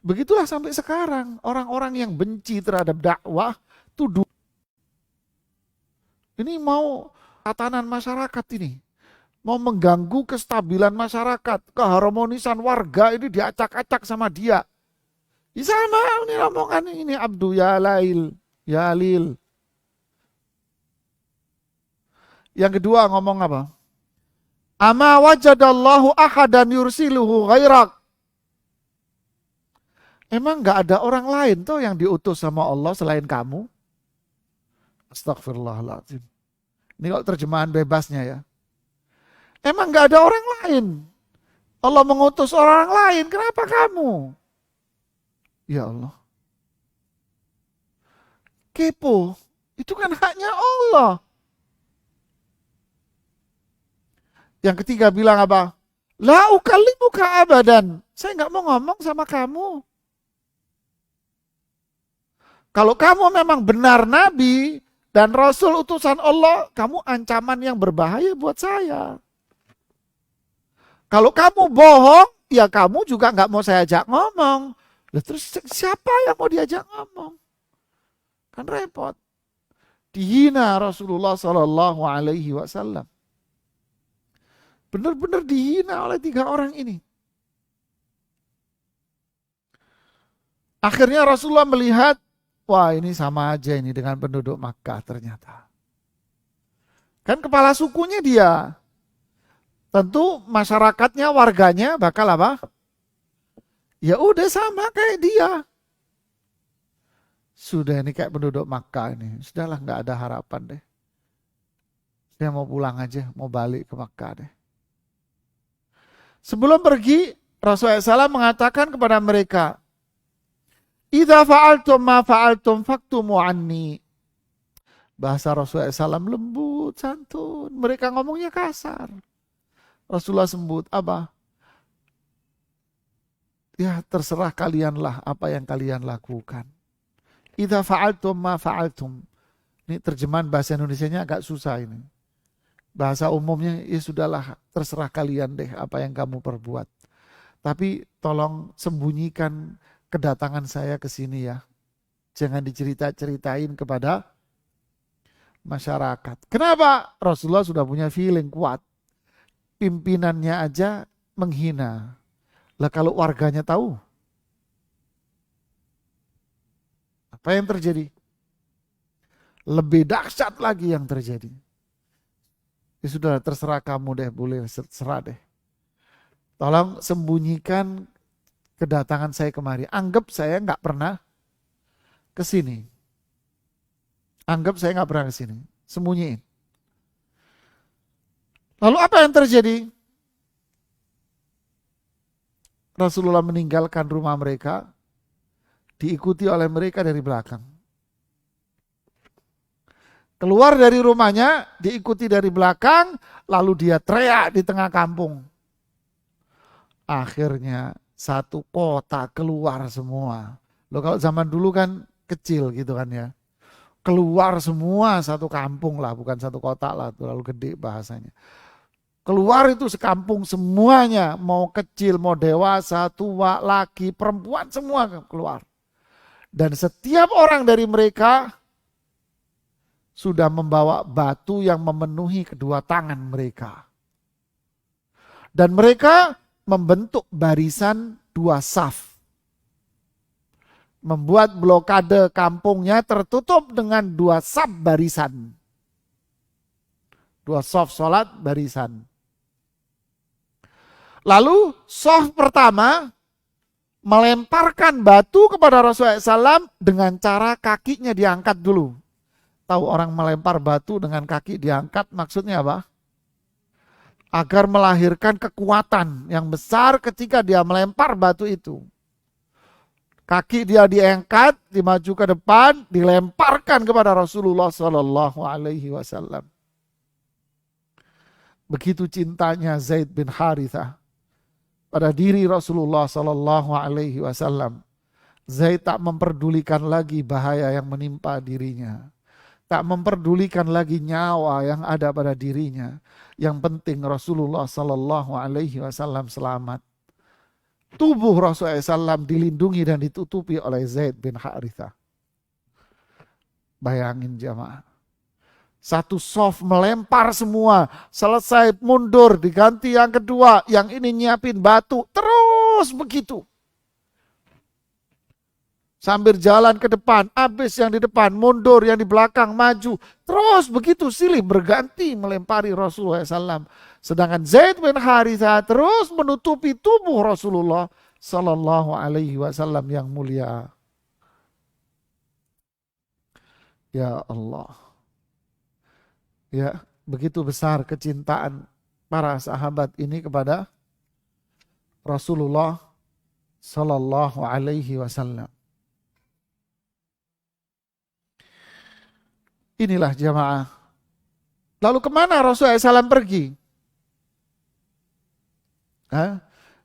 Begitulah sampai sekarang. Orang-orang yang benci terhadap dakwah, tuduh. Ini mau tatanan masyarakat ini. Mau mengganggu kestabilan masyarakat. Keharmonisan warga ini diacak-acak sama dia. Sama ini omongan ini Abdu ya Lail. Ya Lil. Yang kedua ngomong apa? Ama wajadallahu ahadan yursiluhu ghairak. Emang gak ada orang lain tuh yang diutus sama Allah selain kamu? Astagfirullahaladzim. Ini kalau terjemahan bebasnya ya. Emang gak ada orang lain? Allah mengutus orang lain, kenapa kamu? Ya Allah. Kepo, itu kan haknya Allah. Yang ketiga bilang apa? La ukallimuka abadan. Saya gak mau ngomong sama kamu. Kalau kamu memang benar Nabi dan Rasul utusan Allah, kamu ancaman yang berbahaya buat saya. Kalau kamu bohong, ya kamu juga nggak mau saya ajak ngomong. Lah terus siapa yang mau diajak ngomong? Kan repot. Dihina Rasulullah Sallallahu Alaihi Wasallam. Benar-benar dihina oleh 3 orang ini. Akhirnya Rasulullah melihat, wah ini sama aja ini dengan penduduk Makkah ternyata. Kan kepala sukunya dia. Tentu masyarakatnya, warganya bakal apa? Ya udah sama kayak dia. Sudah ini kayak penduduk Makkah ini. Sudahlah gak ada harapan deh. Saya mau pulang aja, mau balik ke Makkah deh. Sebelum pergi, Rasulullah SAW mengatakan kepada mereka, idza fa'altum ma fa'altum faktumu anni. Bahasa Rasulullah SAW lembut, santun. Mereka ngomongnya kasar. Rasulullah sebut apa? Ya terserah kalianlah apa yang kalian lakukan. Idza fa'altum ma fa'altum. Ini terjemahan bahasa Indonesianya agak susah ini. Bahasa umumnya ya sudahlah, terserah kalian deh apa yang kamu perbuat. Tapi tolong sembunyikan kedatangan saya ke sini ya. Jangan dicerita-ceritain kepada masyarakat. Kenapa? Rasulullah sudah punya feeling kuat. Pimpinannya aja menghina. Lah kalau warganya tahu, apa yang terjadi? Lebih dahsyat lagi yang terjadi. Ya sudah terserah kamu deh, boleh terserah deh. tolong sembunyikan kedatangan saya kemari. Anggap saya nggak pernah ke sini. Anggap saya nggak pernah ke sini. Sembunyiin. Lalu apa yang terjadi? Rasulullah meninggalkan rumah mereka, diikuti oleh mereka dari belakang. Keluar dari rumahnya, diikuti dari belakang, lalu dia teriak di tengah kampung. Akhirnya satu kota keluar semua. Loh, kalau zaman dulu kan kecil gitu kan ya. Keluar semua satu kampung lah, bukan satu kota lah, terlalu gede bahasanya. Keluar itu sekampung semuanya, mau kecil, mau dewasa, tua, laki, perempuan, semua keluar. Dan setiap orang dari mereka sudah membawa batu yang memenuhi kedua tangan mereka. Dan mereka membentuk barisan dua saf. Membuat blokade kampungnya tertutup dengan dua saf barisan. Dua saf sholat barisan. Lalu saf pertama melemparkan batu kepada Rasulullah SAW dengan cara kakinya diangkat dulu. Tahu orang melempar batu dengan kaki diangkat maksudnya apa? Agar melahirkan kekuatan yang besar ketika dia melempar batu itu. Kaki dia diangkat, dimaju ke depan, dilemparkan kepada Rasulullah SAW. Begitu cintanya Zaid bin Harithah pada diri Rasulullah SAW. Zaid tak memperdulikan lagi bahaya yang menimpa dirinya. Tak memperdulikan lagi nyawa yang ada pada dirinya. Yang penting Rasulullah SAW selamat. Tubuh Rasulullah SAW dilindungi dan ditutupi oleh Zaid bin Harithah. Bayangin jamaah. Satu soft melempar semua. Selesai mundur diganti yang kedua. Yang ini nyiapin batu. Terus begitu. Sambil jalan ke depan, habis yang di depan, mundur, yang di belakang, maju. Terus begitu silih berganti melempari Rasulullah SAW. Sedangkan Zaid bin Harithah terus menutupi tubuh Rasulullah SAW yang mulia. Ya Allah. Ya, begitu besar kecintaan para sahabat ini kepada Rasulullah SAW. Inilah jamaah. Lalu kemana Rasulullah SAW pergi?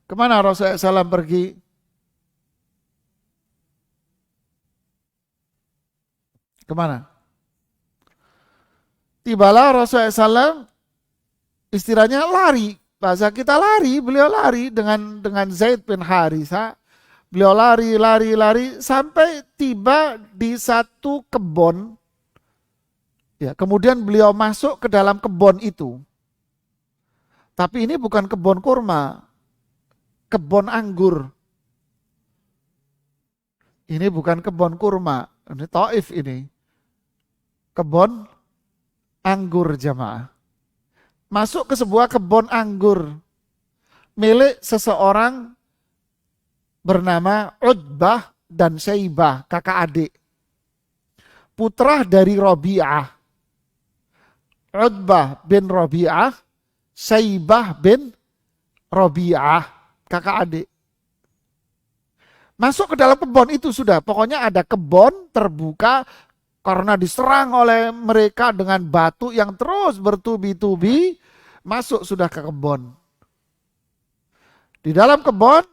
Kemana Rasulullah SAW pergi? Kemana? Tibalah Rasulullah SAW, istilahnya lari. Bahasa kita lari, beliau lari dengan Zaid bin Harithah. Beliau lari sampai tiba di satu kebun. Ya, kemudian beliau masuk ke dalam kebun itu. Tapi ini bukan kebun kurma, kebun anggur. Ini bukan kebun kurma, ini Taif ini. Kebun anggur jamaah. Masuk ke sebuah kebun anggur milik seseorang bernama Utbah dan Syaibah, kakak adik. Putra dari Rabi'ah. Utbah bin Rabi'ah, Syaibah bin Rabi'ah, kakak adik. Masuk ke dalam kebun itu sudah, pokoknya ada kebun terbuka karena diserang oleh mereka dengan batu yang terus bertubi-tubi, masuk sudah ke kebun. Di dalam kebun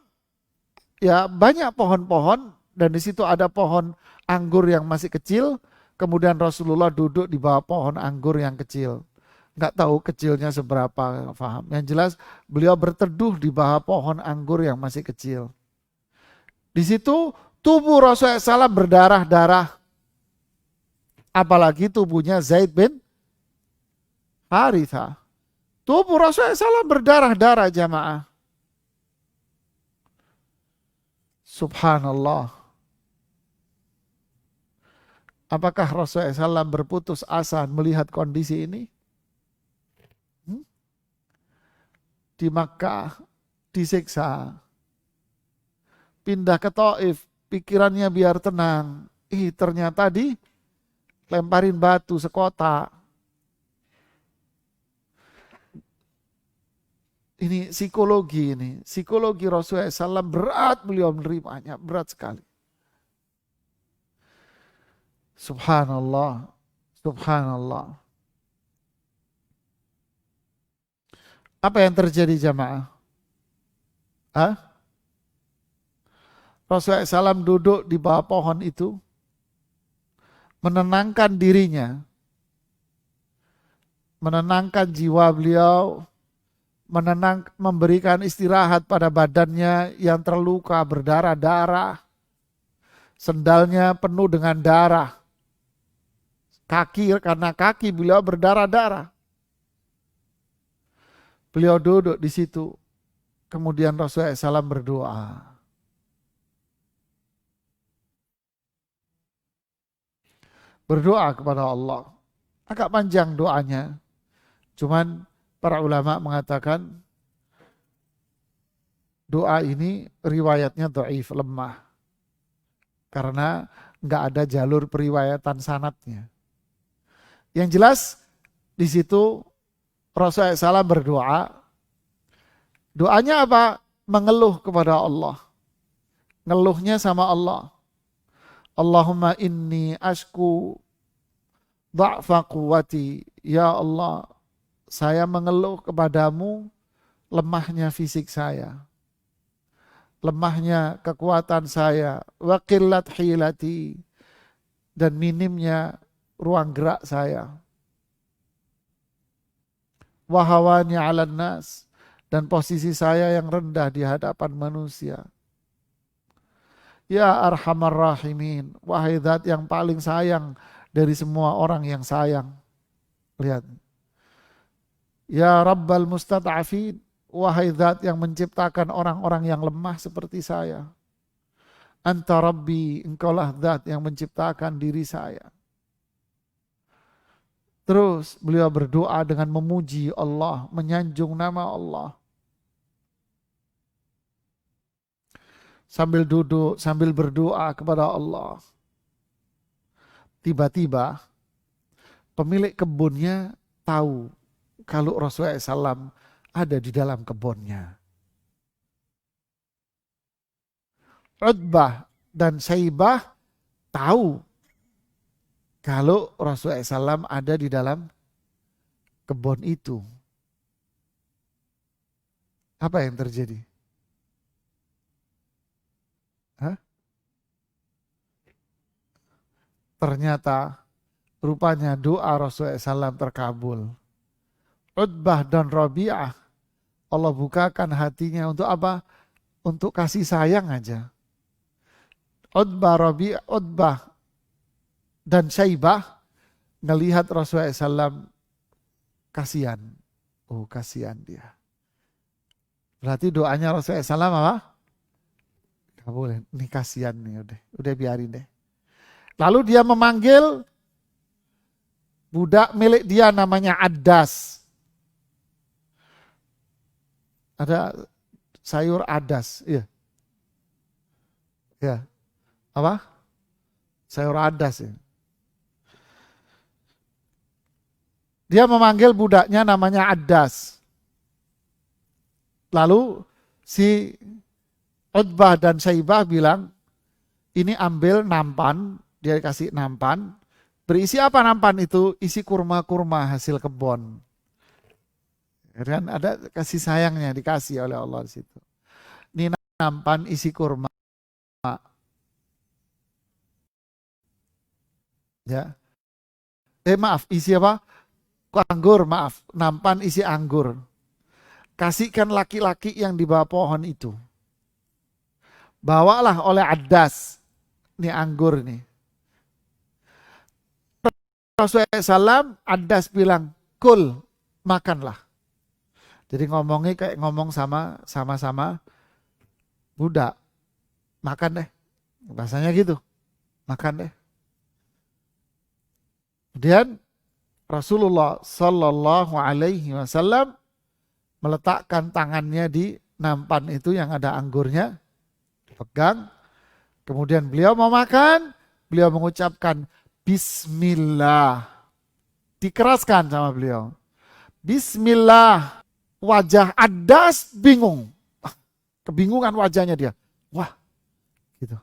ya banyak pohon-pohon dan di situ ada pohon anggur yang masih kecil. Kemudian Rasulullah duduk di bawah pohon anggur yang kecil. Nggak tahu kecilnya seberapa, paham. Yang jelas beliau berteduh di bawah pohon anggur yang masih kecil. Di situ tubuh Rasulullah SAW berdarah-darah. Apalagi tubuhnya Zaid bin Harithah. Tubuh Rasulullah SAW berdarah-darah jamaah. Subhanallah. Apakah Rasulullah SAW berputus asa melihat kondisi ini? Di Makkah disiksa. Pindah ke Taif, pikirannya biar tenang. Ternyata dilemparin batu sekota. Ini psikologi Rasulullah SAW berat beliau menerimanya, berat sekali. Subhanallah, subhanallah. Apa yang terjadi jamaah? Rasulullah SAW duduk di bawah pohon itu, menenangkan dirinya, menenangkan jiwa beliau, memberikan istirahat pada badannya yang terluka berdarah-darah, sendalnya penuh dengan darah, karena kaki beliau berdarah-darah. Beliau duduk di situ, kemudian Rasulullah SAW berdoa. Berdoa kepada Allah. Agak panjang doanya, cuman para ulama mengatakan doa ini riwayatnya dhaif, lemah. Karena nggak ada jalur periwayatan sanadnya. Yang jelas di situ Rasulullah SAW berdoa. Doanya apa? Mengeluh kepada Allah. Ngeluhnya sama Allah. Allahumma inni ashku dha'fa quwwati. Ya Allah, saya mengeluh kepadamu lemahnya fisik saya, lemahnya kekuatan saya, wa qillat hilati, dan minimnya ruang gerak saya, wa hawani 'alan nas, dan posisi saya yang rendah di hadapan manusia. Ya arhamar rahimin, wahai zat yang paling sayang dari semua orang yang sayang. Lihat. Ya Rabbal Mustad'afin, wahai zat yang menciptakan orang-orang yang lemah seperti saya. Anta Rabbi, engkaulah zat yang menciptakan diri saya. Terus beliau berdoa dengan memuji Allah, menyanjung nama Allah. Sambil duduk, sambil berdoa kepada Allah. Tiba-tiba pemilik kebunnya tahu kalau Rasulullah SAW ada di dalam kebunnya. Utbah dan Syaibah tahu kalau Rasulullah SAW ada di dalam kebun itu. Apa yang terjadi? Ternyata rupanya doa Rasulullah SAW terkabul. Utbah dan Rabi'ah, Allah bukakan hatinya untuk apa? Untuk kasih sayang aja. Utbah dan Syaibah ngelihat Rasulullah SAW kasihan. Oh, kasihan dia. Berarti doanya Rasulullah SAW apa? Kabul. Ini kasihan nih, udah biarin deh. Lalu dia memanggil budak milik dia namanya Adas. Ada sayur adas, iya. Ya. Apa? Sayur adas ya. Dia memanggil budaknya namanya Adas. Lalu si Utbah dan Syaibah bilang, ini ambil nampan, dia kasih nampan. Berisi apa nampan itu? Isi kurma-kurma hasil kebun. Dan ada kasih sayangnya dikasih oleh Allah di situ. Ini nampan isi kurma. Ya. Maaf, isi apa? Anggur, maaf. Nampan isi anggur. Kasihkan laki-laki yang di bawah pohon itu. Bawalah oleh Adas. Ini anggur nih. Rasulullah SAW, Adas bilang, kul, makanlah. Jadi ngomongnya kayak ngomong sama-sama budak. Makan deh. Bahasanya gitu. Makan deh. Kemudian Rasulullah Sallallahu Alaihi Wasallam meletakkan tangannya di nampan itu yang ada anggurnya, pegang. Kemudian beliau mau makan, beliau mengucapkan Bismillah. Dikeraskan sama beliau. Bismillah. Wajah Adas bingung. Kebingungan wajahnya dia. Wah, gitu.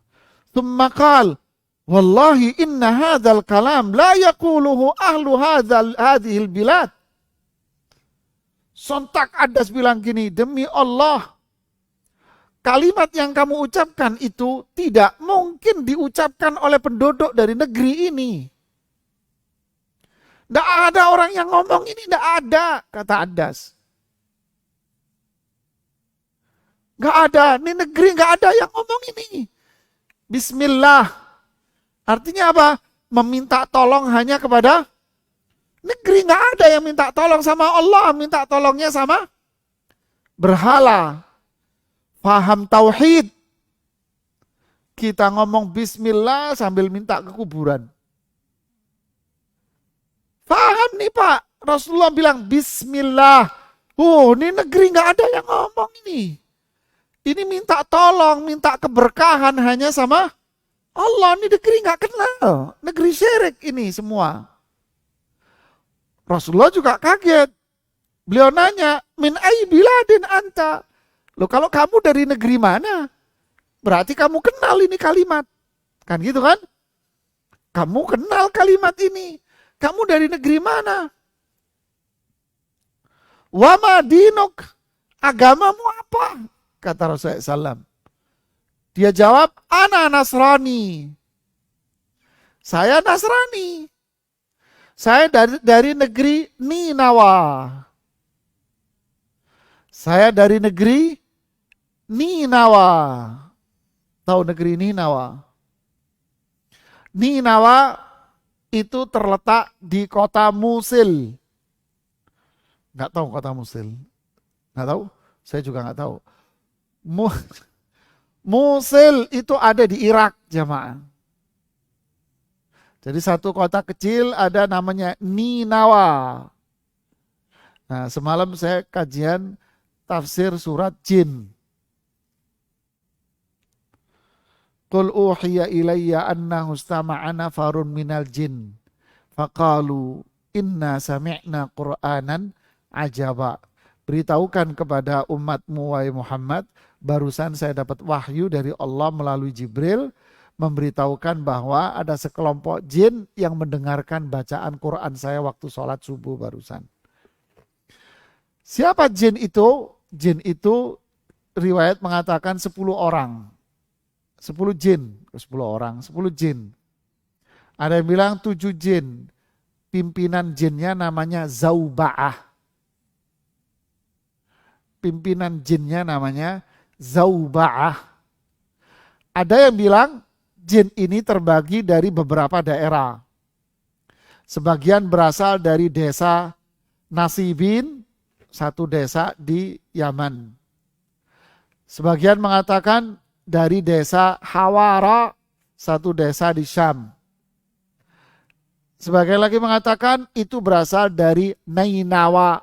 Tsumma wallahi inna hadzal kalam la yaquluhu ahlu hadhil bilad. Sontak Adas bilang gini, demi Allah, kalimat yang kamu ucapkan itu tidak mungkin diucapkan oleh penduduk dari negeri ini. Tidak ada orang yang ngomong ini, tidak ada, kata Adas. Nggak ada, ini negeri nggak ada yang ngomong ini. Bismillah. Artinya apa? Meminta tolong hanya kepada negeri, nggak ada yang minta tolong sama Allah, minta tolongnya sama berhala. Paham tauhid. Kita ngomong bismillah sambil minta ke kuburan. Paham nih Pak, Rasulullah bilang bismillah. Ini negeri nggak ada yang ngomong ini. Ini minta tolong, minta keberkahan hanya sama Allah. Ini negeri nggak kenal, negeri syirik ini semua. Rasulullah juga kaget. Beliau nanya, min ayyi biladin anta? Loh kalau kamu dari negeri mana? Berarti kamu kenal ini kalimat. Kan gitu kan? Kamu kenal kalimat ini. Kamu dari negeri mana? Wa ma dinuk? Agamamu apa? Kata Rasulullah SAW. Dia jawab, ana Nasrani. Saya Nasrani. Saya dari negeri Ninawa. Saya dari negeri Ninawa. Tahu negeri Ninawa? Ninawa itu terletak di kota Musil. Nggak tahu kota Musil? Nggak tahu? Saya juga nggak tahu. Musil itu ada di Irak, jamaah. Jadi satu kota kecil ada namanya Ninawa. Nah, semalam saya kajian tafsir surat Jin. Qul uhiya ilayya annahu istama'ana farun minal jin. Faqalu inna sami'na Qur'anan ajaba. Beritahukan kepada umatmu wahai Muhammad, barusan saya dapat wahyu dari Allah melalui Jibril, memberitahukan bahwa ada sekelompok jin yang mendengarkan bacaan Quran saya waktu sholat subuh barusan. Siapa jin itu? Jin itu riwayat mengatakan 10 orang. 10 jin, 10 orang, 10 jin. Ada yang bilang 7 jin. Pimpinan jinnya namanya Zauba'ah. Pimpinan jinnya namanya Zauba'ah. Ada yang bilang jin ini terbagi dari beberapa daerah. Sebagian berasal dari desa Nasibin, satu desa di Yaman. Sebagian mengatakan dari desa Hawara, satu desa di Syam. Sebagian lagi mengatakan itu berasal dari Nainawa.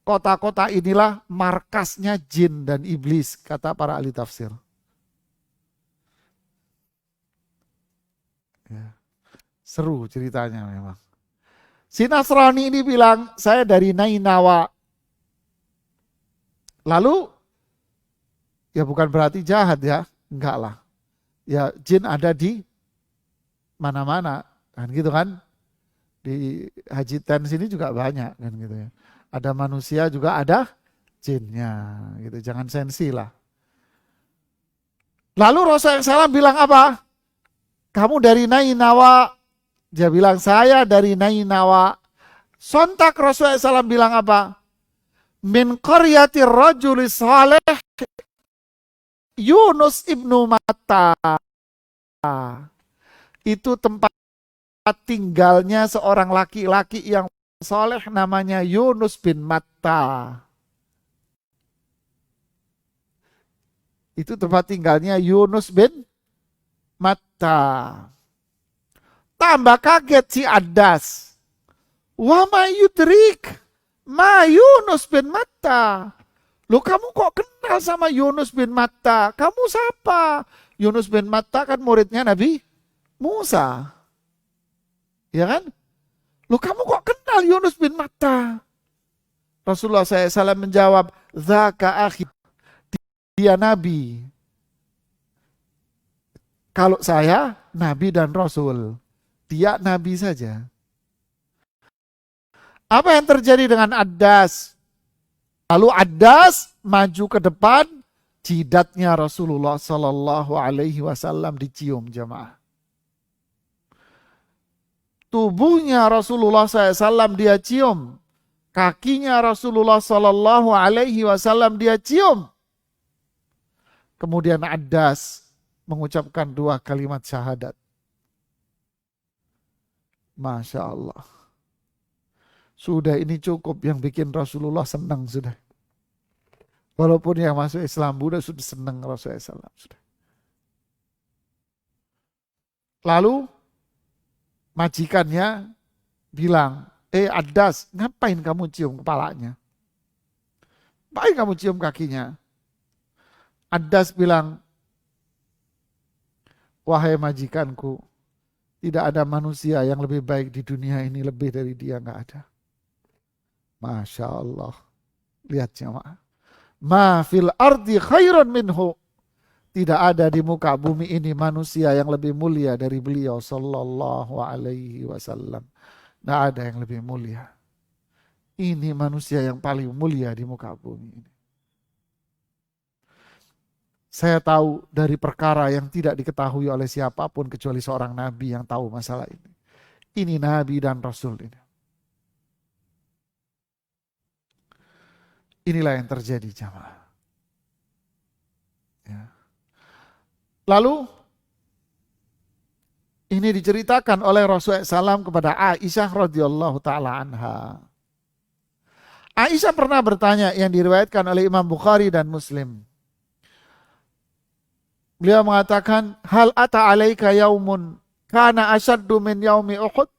Kota-kota inilah markasnya jin dan iblis, kata para ahli tafsir. Ya. Seru ceritanya memang. Si Nasrani ini bilang, saya dari Nainawa. Lalu, ya bukan berarti jahat ya, enggak lah. Ya jin ada di mana-mana, kan gitu kan. Di Haji Ten sini juga banyak kan gitu ya. Ada manusia juga ada jinnya gitu, jangan sensi lah. Lalu Rasulullah SAW bilang apa? Kamu dari Nainawa. Dia bilang saya dari Nainawa. Sontak Rasulullah SAW bilang apa? Min qaryatir rajuli saleh Yunus ibnu Matta. Itu tempat tinggalnya seorang laki-laki yang soleh namanya Yunus bin Matta. Itu tempat tinggalnya Yunus bin Matta. Tambah kaget si Adas. Wa ma yudrik. Ma Yunus bin Matta. Loh kamu kok kenal sama Yunus bin Matta? Kamu siapa? Yunus bin Matta kan muridnya Nabi Musa. Ya kan? Loh kamu kok kenal Yunus bin Matta? Rasulullah SAW menjawab, Zaka akhi, dia Nabi. Kalau saya, Nabi dan Rasul. Dia Nabi saja. Apa yang terjadi dengan Addas? Lalu Addas maju ke depan, jidatnya Rasulullah Sallallahu Alaihi Wasallam dicium jemaah. Tubuhnya Rasulullah SAW dia cium, kakinya Rasulullah Sallallahu Alaihi Wasallam dia cium. Kemudian Addas mengucapkan 2 kalimat syahadat. Masya Allah. Sudah ini cukup yang bikin Rasulullah senang sudah. Walaupun yang masuk Islam Buddha sudah senang Rasulullah SAW. Sudah. Lalu majikannya bilang, Addas, ngapain kamu cium kepalanya? Ngapain kamu cium kakinya? Addas bilang, wahai majikanku, tidak ada manusia yang lebih baik di dunia ini lebih dari dia, nggak ada. Masya Allah. Lihat jemaah. Ma fil ardi khairun minhu. Tidak ada di muka bumi ini manusia yang lebih mulia dari beliau sallallahu alaihi wasallam. Tidak ada yang lebih mulia. Ini manusia yang paling mulia di muka bumi ini. Saya tahu dari perkara yang tidak diketahui oleh siapapun kecuali seorang nabi yang tahu masalah ini. Ini nabi dan rasul ini. Inilah yang terjadi jamaah. Ya. Lalu ini diceritakan oleh Rasulullah SAW kepada Aisyah radhiyallahu taala anha. Aisyah pernah bertanya yang diriwayatkan oleh Imam Bukhari dan Muslim. Beliau mengatakan, hal ata alaika yaumun kana asyaddu min yaumi Uhud?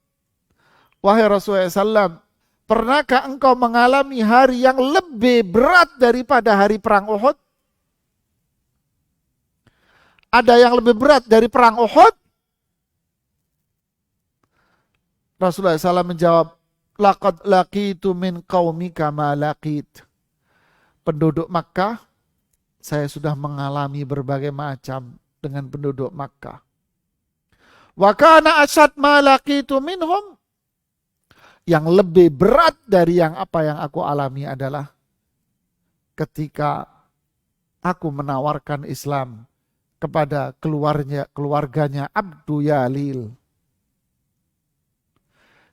Wahai Rasulullah SAW, pernahkah engkau mengalami hari yang lebih berat daripada hari perang Uhud? Ada yang lebih berat dari perang Uhud? Rasulullah SAW menjawab, laqad laqitu min qaumika ma laqit. Penduduk Makkah, saya sudah mengalami berbagai macam dengan penduduk Makkah. Wa kana asyad ma laqitu minhum. Yang lebih berat dari yang aku alami adalah ketika aku menawarkan Islam kepada keluarganya Abdu Yalil.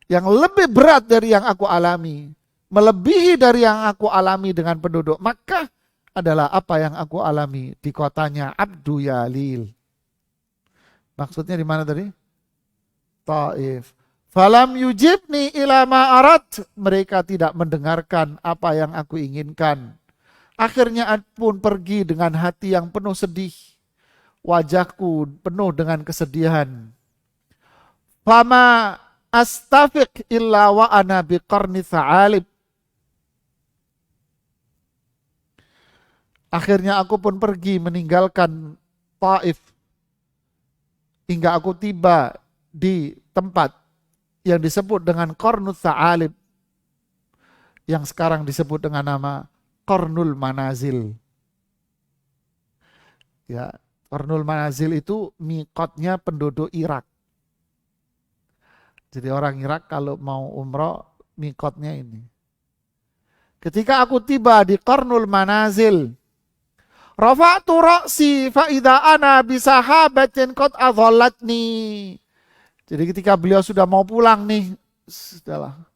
Yang lebih berat dari yang aku alami, melebihi dari yang aku alami dengan penduduk Makkah adalah apa yang aku alami di kotanya Abdu Yalil. Maksudnya di mana tadi? Taif. Falam yujibni ila ma arat. Mereka tidak mendengarkan apa yang aku inginkan. Akhirnya pun pergi dengan hati yang penuh sedih. Wajahku penuh dengan kesedihan. Fama astafiq illa wa ana biqarni tha'alib. Akhirnya aku pun pergi meninggalkan Taif. Hingga aku tiba di tempat yang disebut dengan Qarnul Tha'alib, yang sekarang disebut dengan nama Qarnul Manazil. Ya, Qarnul Manazil itu miqatnya penduduk Irak. Jadi orang Irak kalau mau umroh miqatnya ini. Ketika aku tiba di Qarnul Manazil, rafa'tu ra'si fa idza ana bi sahabatin qad adhallatni. Jadi ketika beliau sudah mau pulang nih, sudahlah.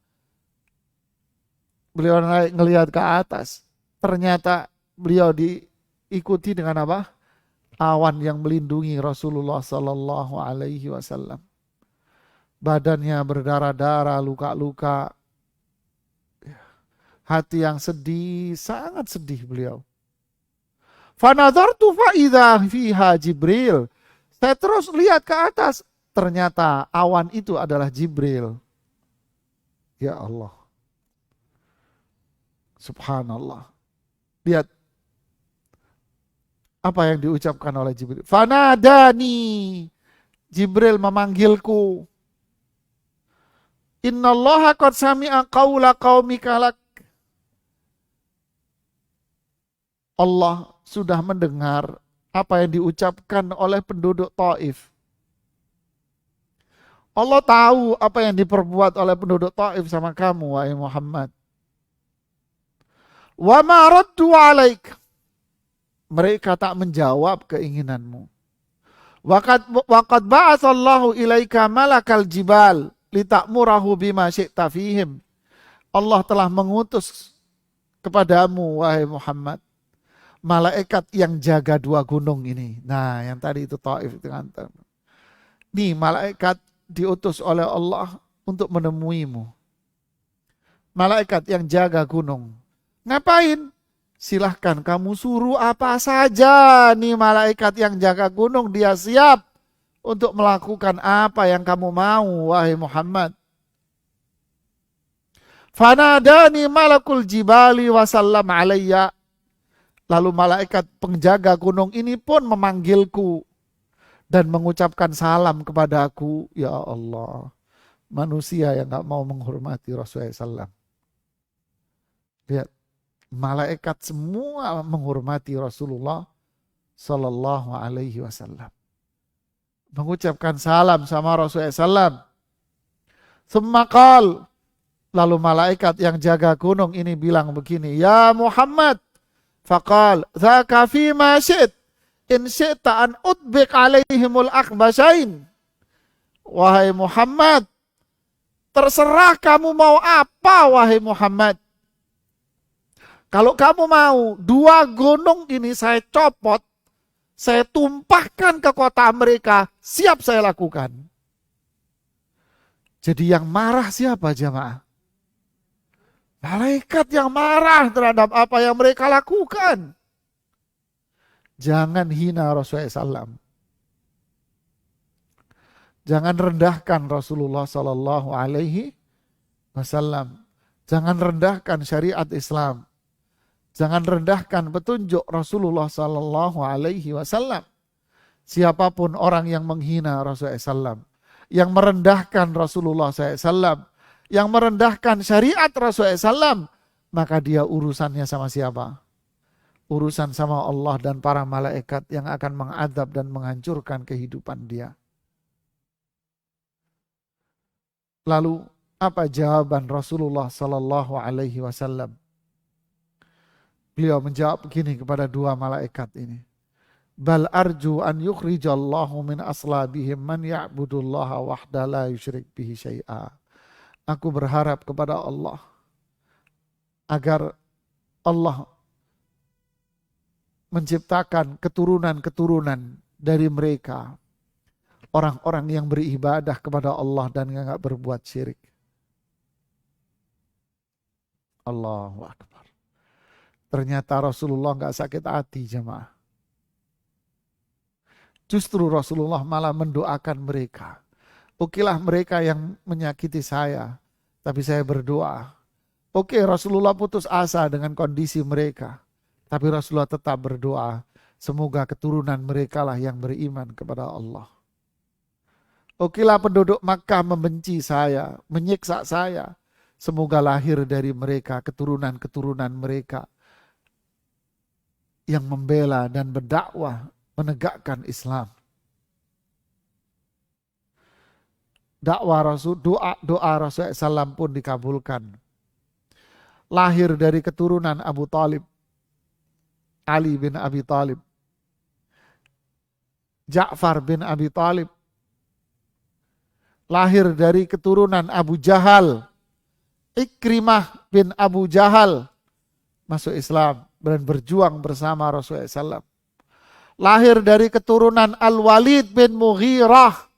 Beliau ngelihat ke atas. Ternyata beliau diikuti dengan apa? Awan yang melindungi Rasulullah Sallallahu Alaihi Wasallam. Badannya berdarah-darah, luka-luka. Hati yang sedih, sangat sedih beliau. Fanadhartu fa idza fiha Jibril. Saya terus lihat ke atas. Ternyata awan itu adalah Jibril. Ya Allah. Subhanallah. Lihat apa yang diucapkan oleh Jibril. Fanadani. Jibril memanggilku. Innallaha qad sami'a qaula qaumika lak. Allah sudah mendengar apa yang diucapkan oleh penduduk Taif. Allah tahu apa yang diperbuat oleh penduduk Taif sama kamu, wahai Muhammad. Wa ma raddu alaik. Mereka tak menjawab keinginanmu. Waqad ba'atsallahu ilaika malakal jibal litakmurahu bima syi'ta fihim. Allah telah mengutus kepadamu, wahai Muhammad, malaikat yang jaga 2 gunung ini. Nah, yang tadi itu Taif itu ngantar. Nih, malaikat diutus oleh Allah untuk menemuimu. Malaikat yang jaga gunung. Ngapain? Silahkan kamu suruh apa saja. Nih malaikat yang jaga gunung, dia siap untuk melakukan apa yang kamu mau, wahai Muhammad. Fanadani malakul jibali wasallam alayya. Lalu malaikat penjaga gunung ini pun memanggilku dan mengucapkan salam kepadaku. Ya Allah, manusia yang gak mau menghormati Rasulullah SAW. Lihat, malaikat semua menghormati Rasulullah Sallallahu Alaihi Wasallam. Mengucapkan salam sama Rasulullah SAW. Semakal. Lalu malaikat yang jaga gunung ini bilang begini. Ya Muhammad. Faqal. Zaka fima syi'it. In syi'ta an utbik alaihimul akbasain. Wahai Muhammad. Terserah kamu mau apa, wahai Muhammad. Kalau kamu mau 2 gunung ini saya copot, saya tumpahkan ke kota mereka, siap saya lakukan. Jadi yang marah siapa jamaah? Malaikat yang marah terhadap apa yang mereka lakukan. Jangan hina Rasulullah SAW. Jangan rendahkan Rasulullah Sallallahu Alaihi Wasallam. Jangan rendahkan syariat Islam. Jangan rendahkan petunjuk Rasulullah Sallallahu Alaihi Wasallam. Siapapun orang yang menghina Rasulullah SAW, yang merendahkan Rasulullah SAW, yang merendahkan syariat Rasulullah SAW, maka dia urusannya sama siapa? Urusan sama Allah dan para malaikat yang akan mengadab dan menghancurkan kehidupan dia. Lalu apa jawaban Rasulullah Sallallahu Alaihi Wasallam? Beliau menjawab begini kepada 2 malaikat ini. Bal arju an yukhrijallahu min aslabihim man ya'budullaha wahda la yusyrik bihi syai'a. Aku berharap kepada Allah agar Allah menciptakan keturunan-keturunan dari mereka. Orang-orang yang beribadah kepada Allah dan enggak berbuat syirik. Allahu Akbar. Ternyata Rasulullah enggak sakit hati jemaah. Justru Rasulullah malah mendoakan mereka. Okelah mereka yang menyakiti saya, tapi saya berdoa. Oke, Rasulullah putus asa dengan kondisi mereka, tapi Rasulullah tetap berdoa. Semoga keturunan mereka lah yang beriman kepada Allah. Okelah penduduk Makkah membenci saya, menyiksa saya. Semoga lahir dari mereka keturunan-keturunan mereka yang membela dan berdakwah menegakkan Islam. Dakwah Rasul, doa Rasul SAW pun dikabulkan. Lahir dari keturunan Abu Talib, Ali bin Abi Talib, Ja'far bin Abi Talib. Lahir dari keturunan Abu Jahal, Ikrimah bin Abu Jahal masuk Islam dan berjuang bersama Rasulullah SAW. Lahir dari keturunan Al-Walid bin Mughirah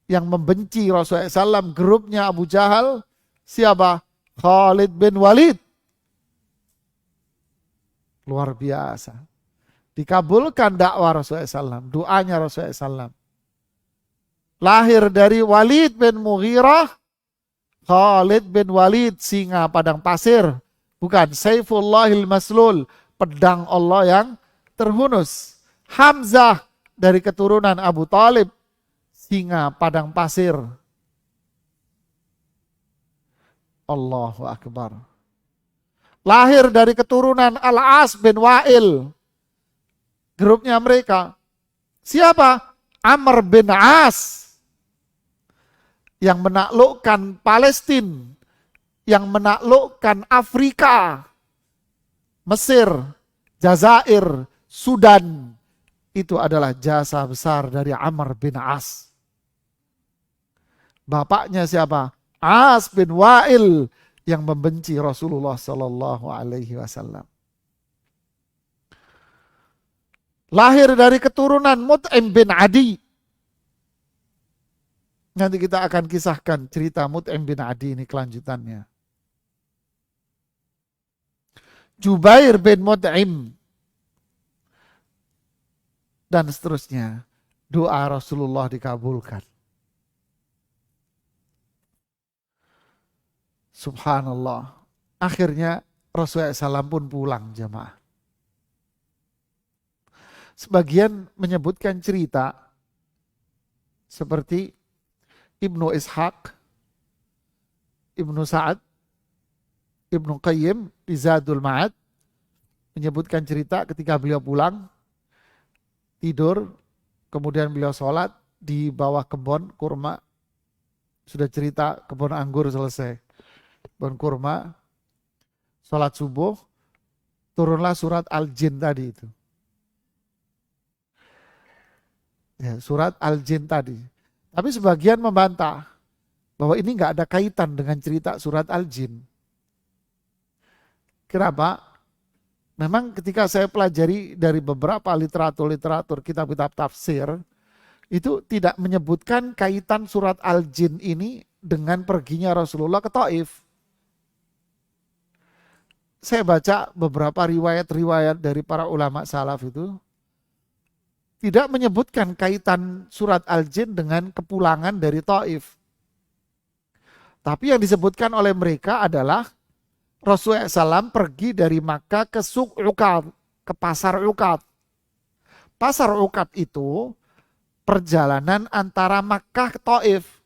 yang membenci Rasulullah SAW, grupnya Abu Jahal. Siapa? Khalid bin Walid. Luar biasa. Dikabulkan dakwah Rasulullah SAW, doanya Rasulullah SAW. Lahir dari Walid bin Mughirah, Khalid bin Walid, singa padang pasir, Bukan, Saifullahil Maslul, pedang Allah yang terhunus. Hamzah dari keturunan Abu Talib, singa padang pasir. Allahu Akbar. Lahir dari keturunan Al-As bin Wa'il. Grupnya mereka. Siapa? Amr bin As. Yang menaklukkan Palestina. Yang menaklukkan Afrika. Mesir, Jazair, Sudan. Itu adalah jasa besar dari Amr bin As. Bapaknya siapa? As bin Wa'il yang membenci Rasulullah Sallallahu Alaihi Wasallam. Lahir dari keturunan Mut'im bin Adi. Nanti kita akan kisahkan cerita Mut'im bin Adi ini kelanjutannya. Jubair bin Mut'im. Dan seterusnya. Doa Rasulullah dikabulkan. Subhanallah. Akhirnya Rasulullah SAW pun pulang jemaah. Sebagian menyebutkan cerita seperti Ibnu Ishaq, Ibnu Sa'ad, Ibnu Qayyim di Zadul Ma'ad menyebutkan cerita ketika beliau pulang, tidur, kemudian beliau sholat di bawah kebun kurma. Sudah cerita kebun anggur selesai. Kebun kurma, sholat subuh, turunlah surat Al-Jin tadi itu. Ya, surat Al-Jin tadi. Tapi sebagian membantah bahwa ini nggak ada kaitan dengan cerita surat Al-Jin. Kenapa? Memang ketika saya pelajari dari beberapa literatur kitab-kitab tafsir, itu tidak menyebutkan kaitan surat Al-Jin ini dengan perginya Rasulullah ke Taif. Saya baca beberapa riwayat-riwayat dari para ulama salaf itu, tidak menyebutkan kaitan surat Al-Jin dengan kepulangan dari Taif. Tapi yang disebutkan oleh mereka adalah Rasulullah SAW pergi dari Makkah ke Suq Uqad, ke Pasar Uqad. Pasar Uqad itu perjalanan antara Makkah ke Taif.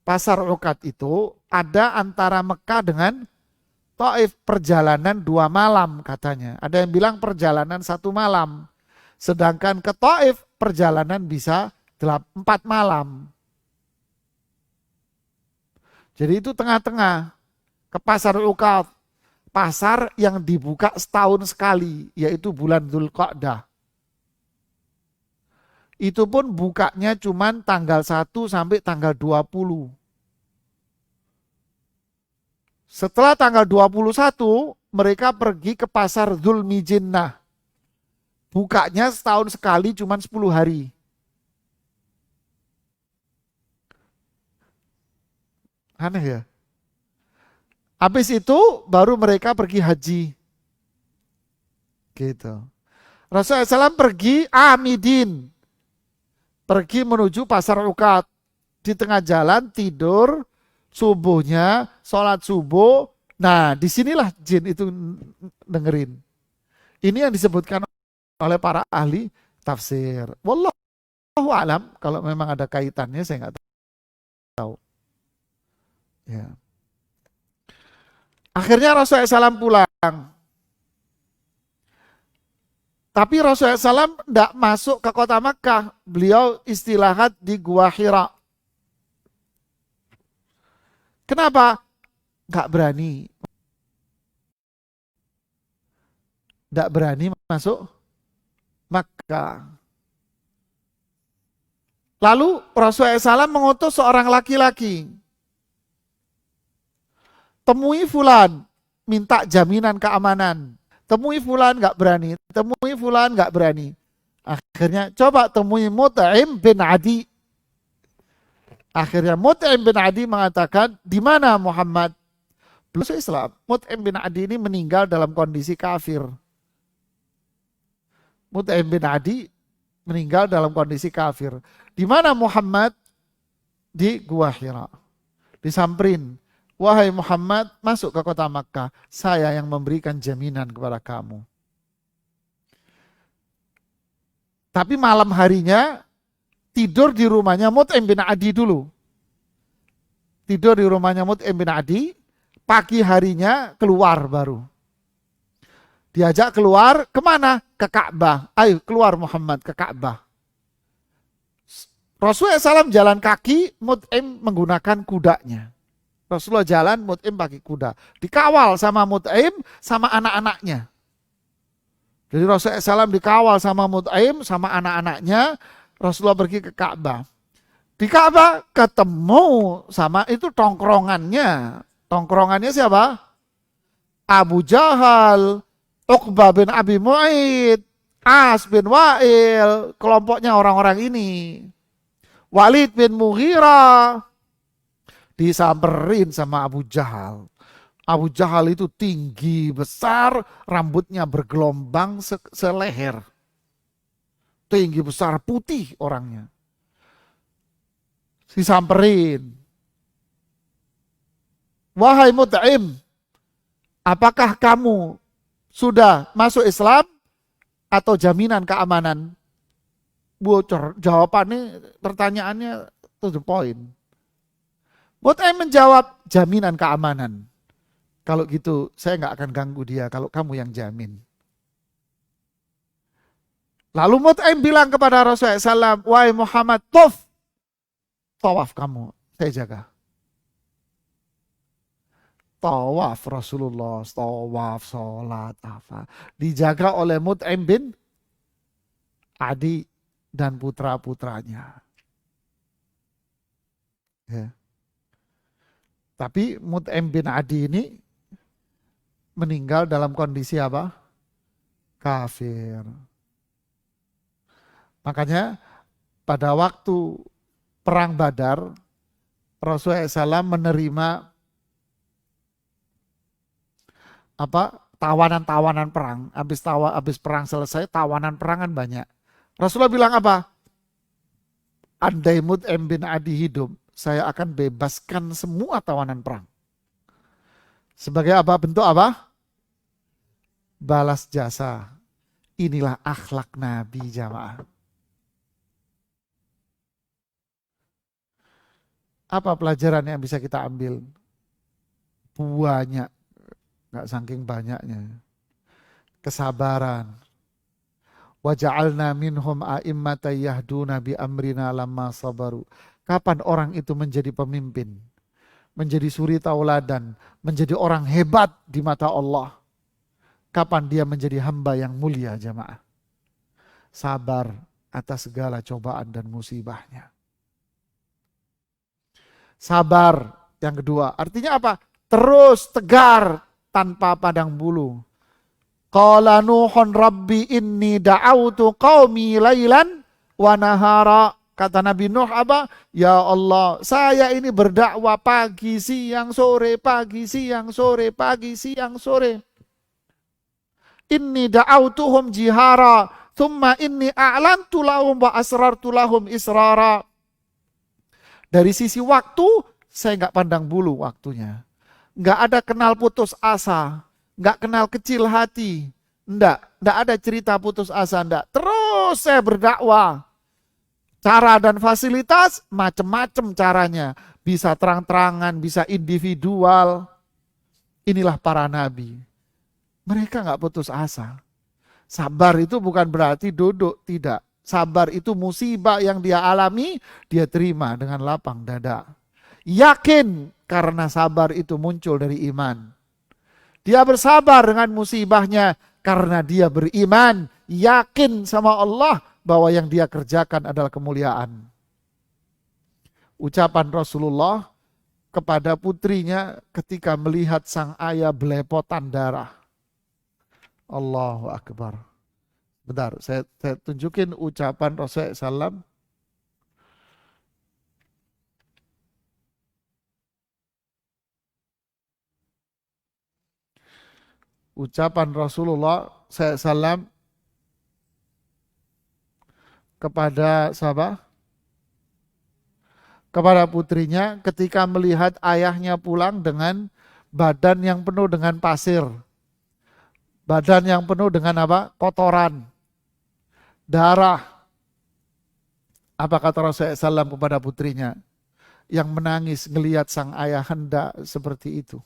Pasar Uqad itu ada antara Makkah dengan Taif, perjalanan 2 malam katanya. Ada yang bilang perjalanan 1 malam. Sedangkan ke Taif perjalanan bisa 4 malam. Jadi itu tengah-tengah. Ke Pasar Uqad. Pasar yang dibuka setahun sekali, yaitu bulan Dzulqa'dah. Itu pun bukanya cuma tanggal 1 sampai tanggal 20. Setelah tanggal 21, mereka pergi ke pasar Dzulmijinnah. Bukanya setahun sekali cuma 10 hari. Aneh ya. Habis itu baru mereka pergi haji. Gitu. Rasulullah SAW pergi Amidin. Pergi menuju pasar Uqad. Di tengah jalan tidur, subuhnya, sholat subuh. Nah, disinilah jin itu dengerin. Ini yang disebutkan oleh para ahli tafsir. Wallahu a'lam, kalau memang ada kaitannya saya nggak tahu. Ya. Akhirnya Rasulullah SAW pulang. Tapi Rasulullah SAW tidak masuk ke kota Makkah. Beliau istirahat di Gua Hira. Kenapa? Nggak berani. Nggak berani masuk Makkah. Lalu Rasulullah SAW mengutus seorang laki-laki. Temui fulan, minta jaminan keamanan. Temui fulan nggak berani. Temui fulan nggak berani. Akhirnya coba temui Mut'im bin Adi. Akhirnya Mut'im bin Adi mengatakan, di mana Muhammad? Belum Islam. Mut'im bin Adi ini meninggal dalam kondisi kafir. Mut'im bin Adi meninggal dalam kondisi kafir. Di mana Muhammad? Di Gua Hira. Disamperin. wahai Muhammad, masuk ke kota Makkah, saya yang memberikan jaminan kepada kamu. Tapi malam harinya tidur di rumahnya Mut'im bin Adi dulu. Tidur di rumahnya Mut'im bin Adi, pagi harinya keluar baru. Diajak keluar, kemana? Ke Ka'bah. Ayo keluar Muhammad ke Ka'bah. Rasulullah SAW jalan kaki, Mut'im menggunakan kudanya. Rasulullah jalan, Mut'im pakai kuda. Dikawal sama Mut'im, sama anak-anaknya. Jadi Rasulullah SAW dikawal sama Mut'im, sama anak-anaknya. Rasulullah pergi ke Ka'bah. Di Ka'bah ketemu sama itu tongkrongannya. Tongkrongannya siapa? Abu Jahal, Uqbah bin Abi Mu'id, As bin Wa'il, kelompoknya orang-orang ini. Walid bin Mughirah disamperin sama Abu Jahal. Abu Jahal itu tinggi, besar, rambutnya bergelombang seleher. Tinggi, besar, putih orangnya. Disamperin. Wahai Mut'im, apakah kamu sudah masuk Islam atau jaminan keamanan? Bocor, jawabannya, pertanyaannya to the point. Mut'im menjawab, jaminan keamanan. Kalau gitu saya nggak akan ganggu dia kalau kamu yang jamin. Lalu Mut'im bilang kepada Rasulullah SAW, wahai Muhammad, tawaf kamu, saya jaga. Tawaf Rasulullah, tawaf, sholat, apa. Dijaga oleh Mut'im bin Adi dan putra-putranya. Ya. Tapi Mut'im bin Adi ini meninggal dalam kondisi apa? Kafir. Makanya pada waktu perang Badar, Rasulullah SAW menerima tawanan-tawanan perang. Habis perang selesai, tawanan perangan banyak. Rasulullah bilang apa? Andai Mut'im bin Adi hidup, saya akan bebaskan semua tawanan perang. Sebagai apa? Bentuk apa? Balas jasa. Inilah akhlak Nabi jamaah. Apa pelajaran yang bisa kita ambil? Banyak. Nggak saking banyaknya. Kesabaran. Wa ja'alna minhum a'immatan yahduna bi amrina lamma sabaru. Kapan orang itu menjadi pemimpin? Menjadi suri tauladan, menjadi orang hebat di mata Allah. Kapan dia menjadi hamba yang mulia jamaah? Sabar atas segala cobaan dan musibahnya. Sabar yang kedua, artinya apa? Terus tegar tanpa padang bulu. Qala Nuhun Rabbi inni da'autu qaumi lailan wa nahara. Kata Nabi Nuh apa? Ya Allah, saya ini berdakwah pagi, siang, sore, pagi, siang, sore, pagi, siang, sore. Inni da'autuhum jihara, thumma inni a'lantu lahum wa asrartu lahum israra. Dari sisi waktu, saya nggak pandang bulu waktunya. Nggak ada kenal putus asa, nggak kenal kecil hati, nggak ada cerita putus asa, nggak. Terus saya berdakwah. Cara dan fasilitas macam-macam caranya, bisa terang-terangan, bisa individual. Inilah para nabi. Mereka nggak putus asa. Sabar itu bukan berarti duduk, tidak. Sabar itu musibah yang dia alami, dia terima dengan lapang dada. Yakin karena sabar itu muncul dari iman. Dia bersabar dengan musibahnya karena dia beriman. Yakin sama Allah bahwa yang dia kerjakan adalah kemuliaan. Ucapan Rasulullah kepada putrinya ketika melihat sang ayah belepotan darah. Allahu Akbar. Bentar, saya tunjukin ucapan Rasulullah SAW. Ucapan Rasulullah SAW kepada siapa? kepada putrinya ketika melihat ayahnya pulang dengan badan yang penuh dengan pasir. Badan yang penuh dengan apa? Kotoran, darah. Apa kata Rasulullah SAW kepada putrinya? Yang menangis ngelihat sang ayah hendak seperti itu.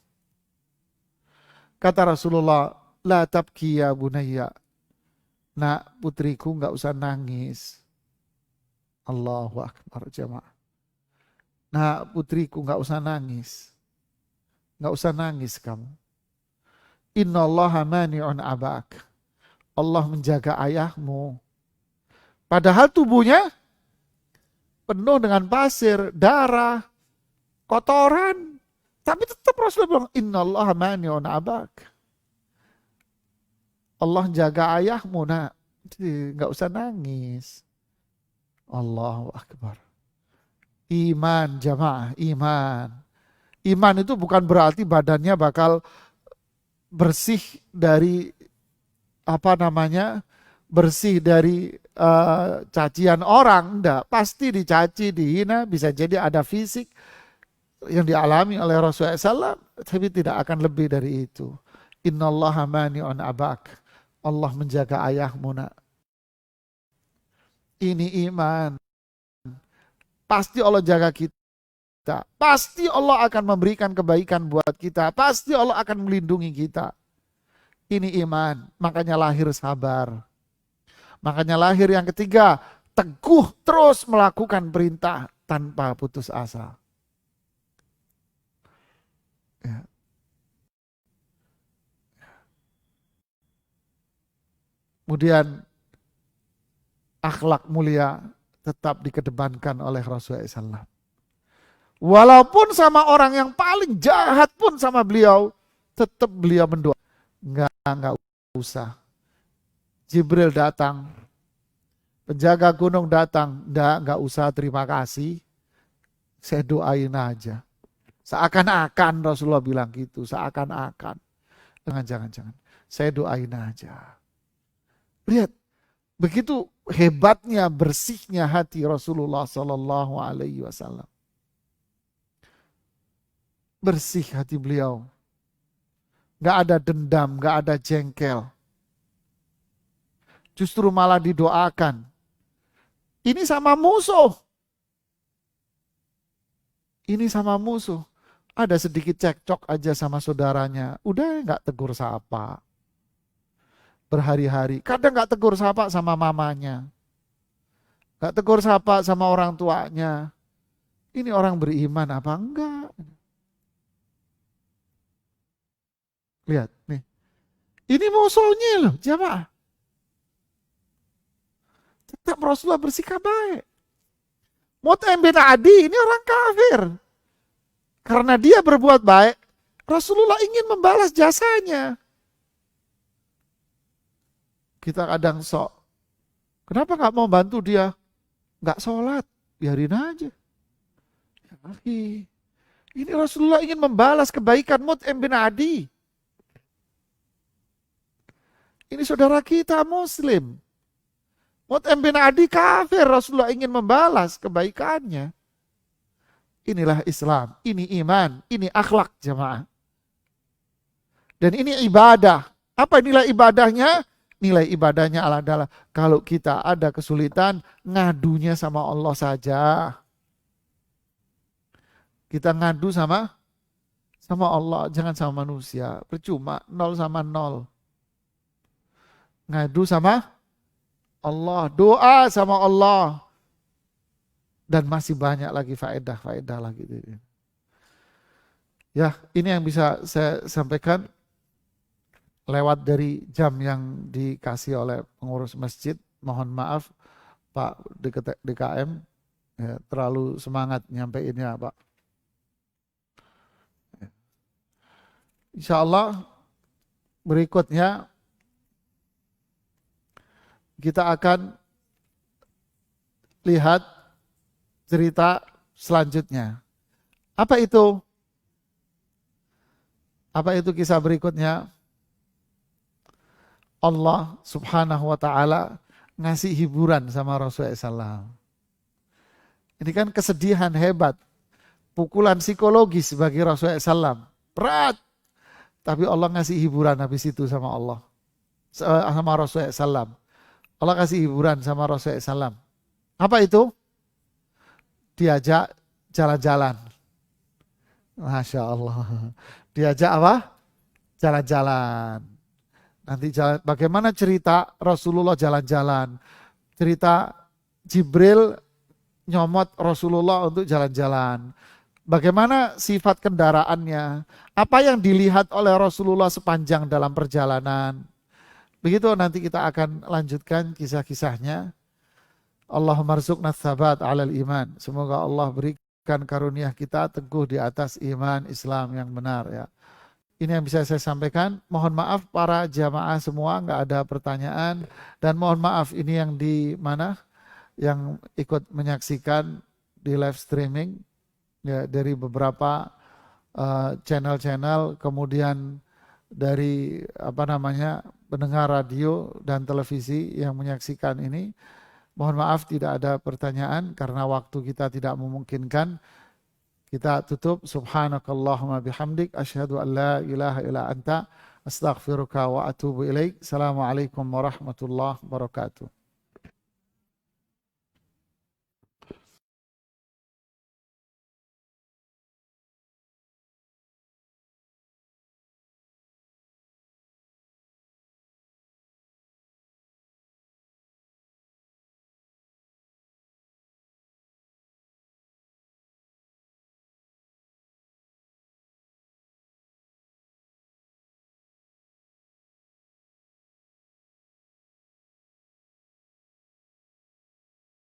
Kata Rasulullah, la tabki ya bunayya. Nak, putriku nggak usah nangis. Allahu Akbar jamaah. Nak, putriku nggak usah nangis. Nggak usah nangis kamu. Innallaha mani'un abak. Allah menjaga ayahmu. Padahal tubuhnya penuh dengan pasir, darah, kotoran. Tapi tetap Rasulullah bilang, innallaha mani'un abak. Allah jaga ayahmu, nak. Jadi nggak usah nangis. Allahu Akbar. Iman jamaah, iman. Iman itu bukan berarti badannya bakal bersih dari bersih dari cacian orang. Enggak, pasti dicaci, dihina, bisa jadi ada fisik yang dialami oleh Rasulullah SAW, tapi tidak akan lebih dari itu. Innallaha mani'un abak. Allah menjaga ayahmu, nak. Ini iman. Pasti Allah jaga kita. Pasti Allah akan memberikan kebaikan buat kita. Pasti Allah akan melindungi kita. Ini iman. Makanya lahir sabar. Makanya lahir yang ketiga, teguh terus melakukan perintah tanpa putus asa. Ya. Kemudian akhlak mulia tetap dikedepankan oleh Rasulullah SAW. Walaupun sama orang yang paling jahat pun sama beliau, tetap beliau mendoa. Enggak usah. Jibril datang, penjaga gunung datang, enggak usah, terima kasih. Saya doain aja. Seakan-akan Rasulullah bilang gitu, seakan-akan. Jangan. Saya doain aja. Lihat, begitu hebatnya, bersihnya hati Rasulullah Sallallahu Alaihi Wasallam. Bersih hati beliau. Gak ada dendam, gak ada jengkel. Justru malah didoakan. Ini sama musuh. Ini sama musuh. Ada sedikit cekcok aja sama saudaranya. Udah gak tegur sapa. Berhari-hari. Kadang gak tegur sapa sama mamanya. Gak tegur sapa sama orang tuanya. Ini orang beriman apa enggak? Lihat nih. Ini musuhnya loh jamaah. Tetap Rasulullah bersikap baik. Mut'im bin Adi ini orang kafir. Karena dia berbuat baik, Rasulullah ingin membalas jasanya. Kita kadang sok. Kenapa gak mau bantu dia? Gak sholat, biarin aja. Ya, ini Rasulullah ingin membalas kebaikan Mut'im bin Adi. Ini saudara kita muslim. Mut'im bin Adi kafir, Rasulullah ingin membalas kebaikannya. Inilah Islam, ini iman, ini akhlak jamaah. Dan ini ibadah. Apa nilai ibadahnya? Nilai ibadahnya adalah kalau kita ada kesulitan, ngadunya sama Allah saja. Kita ngadu sama Allah, jangan sama manusia. Percuma, 0 sama 0. Ngadu sama Allah, doa sama Allah. Dan masih banyak lagi faedah lagi. Ya, ini yang bisa saya sampaikan lewat dari jam yang dikasih oleh pengurus masjid. Mohon maaf Pak DKM, ya, terlalu semangat nyampeinnya Pak. Insya Allah berikutnya kita akan lihat cerita selanjutnya. Apa itu? Apa itu kisah berikutnya? Allah Subhanahu wa taala ngasih hiburan sama Rasulullah SAW. Ini kan kesedihan hebat. Pukulan psikologis bagi Rasulullah SAW. Berat. Tapi Allah ngasih hiburan habis itu sama Allah. Sama Rasulullah SAW. Allah kasih hiburan sama Rasulullah SAW. Apa itu? Diajak jalan-jalan. Masya Allah. Diajak apa? Jalan-jalan. Nanti jalan, bagaimana cerita Rasulullah jalan-jalan? Cerita Jibril nyomot Rasulullah untuk jalan-jalan. Bagaimana sifat kendaraannya? Apa yang dilihat oleh Rasulullah sepanjang dalam perjalanan? Begitu nanti kita akan lanjutkan kisah-kisahnya. Allahumma rzuqna tsabat 'alal iman. Semoga Allah berikan karunia kita teguh di atas iman Islam yang benar ya. Ini yang bisa saya sampaikan. Mohon maaf para jamaah semua, nggak ada pertanyaan. Dan mohon maaf ini yang di mana? Yang ikut menyaksikan di live streaming ya, dari beberapa channel-channel, kemudian dari pendengar radio dan televisi yang menyaksikan ini. Mohon maaf tidak ada pertanyaan karena waktu kita tidak memungkinkan. Kita tutup. Subhanakallahumma bihamdik asyhadu an la ilaha illa anta astaghfiruka wa atubu ilaik. Assalamualaikum warahmatullahi wabarakatuh.